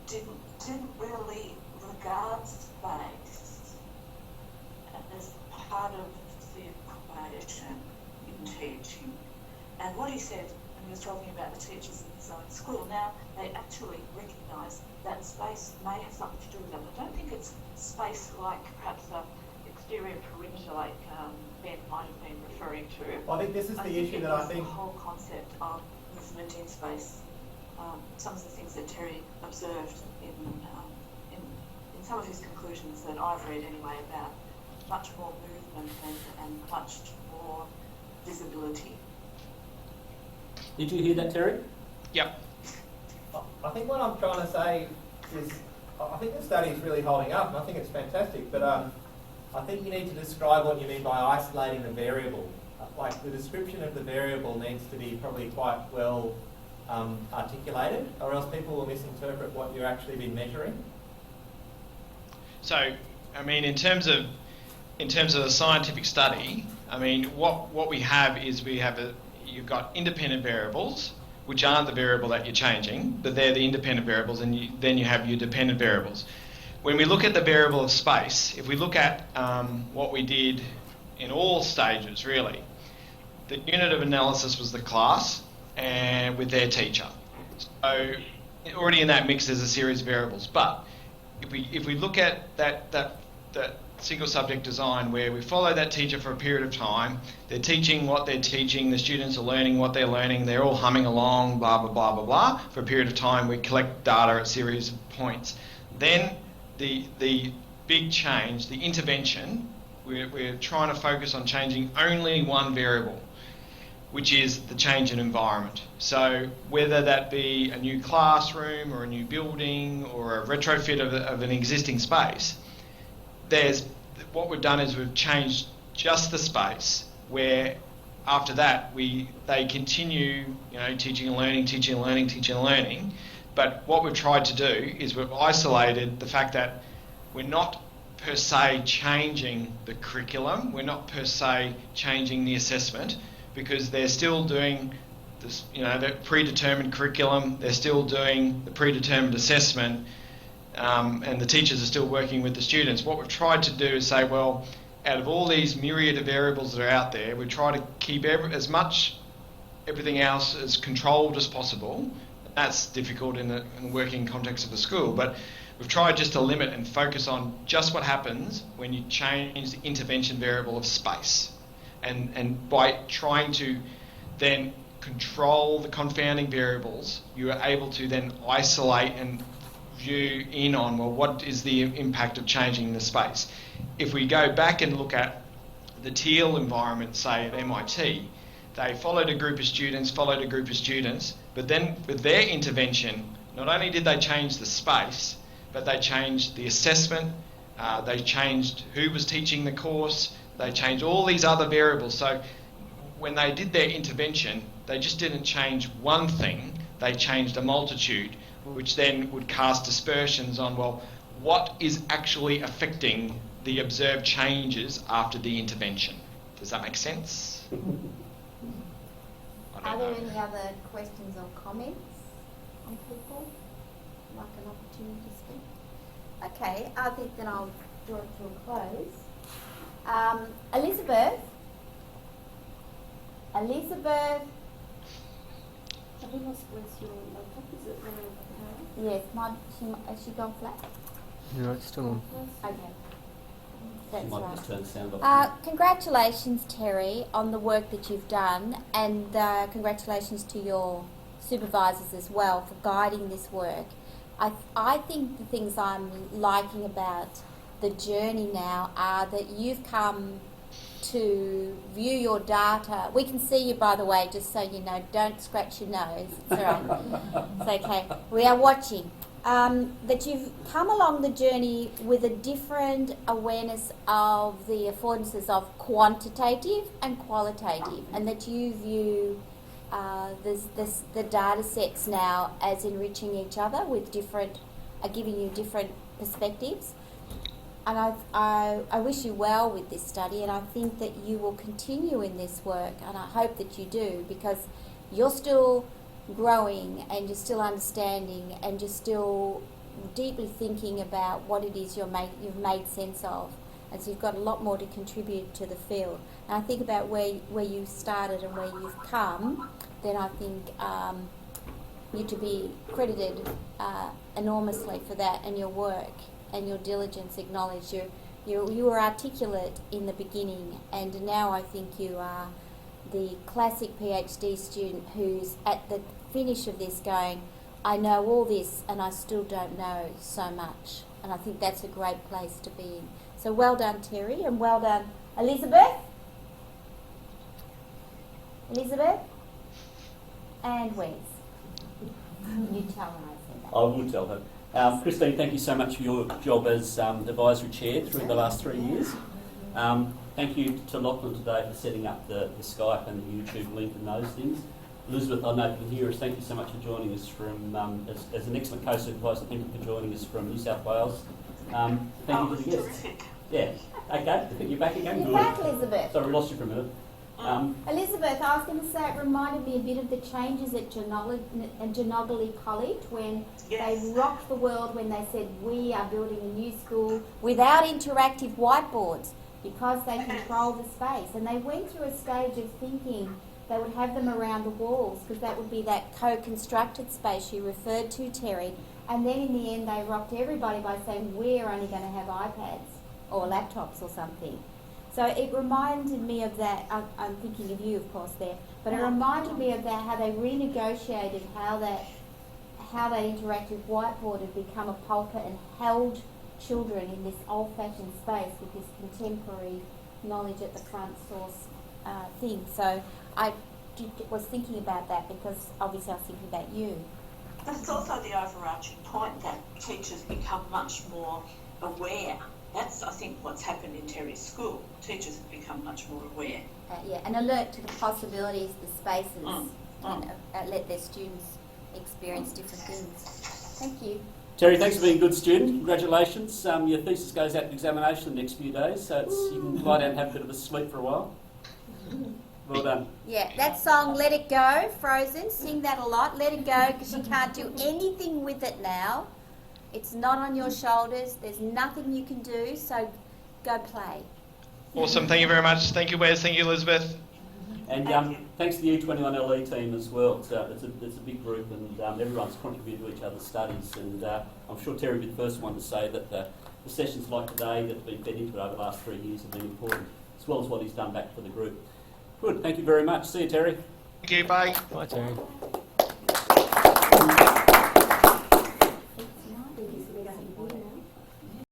didn't really regard space as part of the equation in teaching. And what he said when he was talking about the teachers in his own school, now they actually recognise that space may have something to do with it. I don't think it's space like perhaps an exterior perimeter like Ben might have been referring to. Well, I think this is the issue that I think... the whole concept of movement in space. Some of the things that Terry observed in some of his conclusions that I've read anyway about much more movement and much more visibility. Did you hear that, Terry? Yep. I think what I'm trying to say is, I think the study is really holding up, and I think it's fantastic, but I think you need to describe what you mean by isolating the variable. Like, the description of the variable needs to be probably quite well articulated, or else people will misinterpret what you've actually been measuring. So, I mean, in terms of the scientific study, I mean, what we have is you've got independent variables, which aren't the variable that you're changing, but they're the independent variables, and then you have your dependent variables. When we look at the variable of space, if we look at what we did in all stages, really, the unit of analysis was the class and with their teacher. So already in that mix there's a series of variables, but if we look at that single subject design where we follow that teacher for a period of time, they're teaching what they're teaching, the students are learning what they're learning, they're all humming along, blah, blah, blah, blah, blah. For a period of time, we collect data at series of points. Then the big change, the intervention, we're trying to focus on changing only one variable, which is the change in environment. So whether that be a new classroom or a new building or a retrofit of an existing space, what we've done is we've changed just the space, where after that they continue, teaching and learning. But what we've tried to do is we've isolated the fact that we're not per se changing the curriculum, we're not per se changing the assessment, because they're still doing this, the predetermined curriculum, they're still doing the predetermined assessment, and the teachers are still working with the students. What we've tried to do is say, well, out of all these myriad of variables that are out there, we try to keep as much everything else as controlled as possible. That's difficult in the working context of the school, but we've tried just to limit and focus on just what happens when you change the intervention variable of space. And by trying to then control the confounding variables, you are able to then isolate and view in on, well, what is the impact of changing the space? If we go back and look at the teal environment, say at MIT, they followed a group of students, but then with their intervention, not only did they change the space, but they changed the assessment, they changed who was teaching the course, they changed all these other variables. So when they did their intervention, they just didn't change one thing, they changed a multitude, which then would cast aspersions on, well, what is actually affecting the observed changes after the intervention? Does that make sense? Are there any other questions or comments on people? Like an opportunity to speak? Okay, I think then I'll draw it to a close. Elizabeth? Have we lost where's your laptop? Is it Yes, has she gone flat? No, it's still on. Okay. That's You might right. just turn the sound off. Congratulations, Terry, on the work that you've done, and congratulations to your supervisors as well for guiding this work. I think the things I'm liking about the journey now are that you've come to view your data. We can see you, by the way, just so you know. Don't scratch your nose. It's all right. It's okay. We are watching. That you've come along the journey with a different awareness of the affordances of quantitative and qualitative, and that you view the data sets now as enriching each other with different, giving you different perspectives. And I wish you well with this study, and I think that you will continue in this work, and I hope that you do, because you're still growing and you're still understanding and you're still deeply thinking about what it is you've made sense of. And so you've got a lot more to contribute to the field. And I think about where you started and where you've come, then I think you're to be credited enormously for that, and your work and your diligence acknowledged. You were articulate in the beginning, and now I think you are the classic PhD student who's at the finish of this going, I know all this and I still don't know so much. And I think that's a great place to be in. So well done, Terry, and well done, Elizabeth. And Wes. You tell her I said that. I will tell her. Christine, thank you so much for your job as advisory chair through the last 3 years. Thank you to Lachlan today for setting up the Skype and the YouTube link and those things. Elizabeth, I know you can hear us. Thank you so much for joining us from, as an excellent co-supervisor, thank you for joining us from New South Wales. Thank you to the guests. Yeah, okay, you're back again. You're back, Elizabeth. Sorry, we lost you for a minute. Elizabeth, I was going to say it reminded me a bit of the changes at Genogally College when they rocked the world when they said we are building a new school without interactive whiteboards because they control the space. And they went through a stage of thinking they would have them around the walls because that would be that co-constructed space you referred to, Terry. And then in the end they rocked everybody by saying we're only going to have iPads or laptops or something. So it reminded me of that. I'm thinking of you, of course, there. But it reminded me of that, how they renegotiated how that interactive whiteboard had become a pulpit and held children in this old-fashioned space with this contemporary knowledge at the front source thing. So I was thinking about that because obviously I was thinking about you. But it's also the overarching point that teachers become much more aware. That's, I think, what's happened in Terry's school. Teachers have become much more aware. And alert to the possibilities, the spaces, and let their students experience different things. Thank you. Terry, thanks for being a good student. Congratulations. Your thesis goes out to examination the next few days, so you can lie down and have a bit of a sleep for a while. Well done. Yeah, that song, Let It Go, Frozen, sing that a lot. Let it go, because you can't do anything with it now. It's not on your shoulders. There's nothing you can do, so go play. Awesome. Thank you very much. Thank you, Wes. Thank you, Elizabeth. And thanks to the E21LE team as well. It's a big group, and everyone's contributed to each other's studies. And I'm sure Terry will be the first one to say that the sessions like today that have been fed into it over the last 3 years have been important, as well as what he's done back for the group. Good. Thank you very much. See you, Terry. Thank you. Bye. Bye, Terry.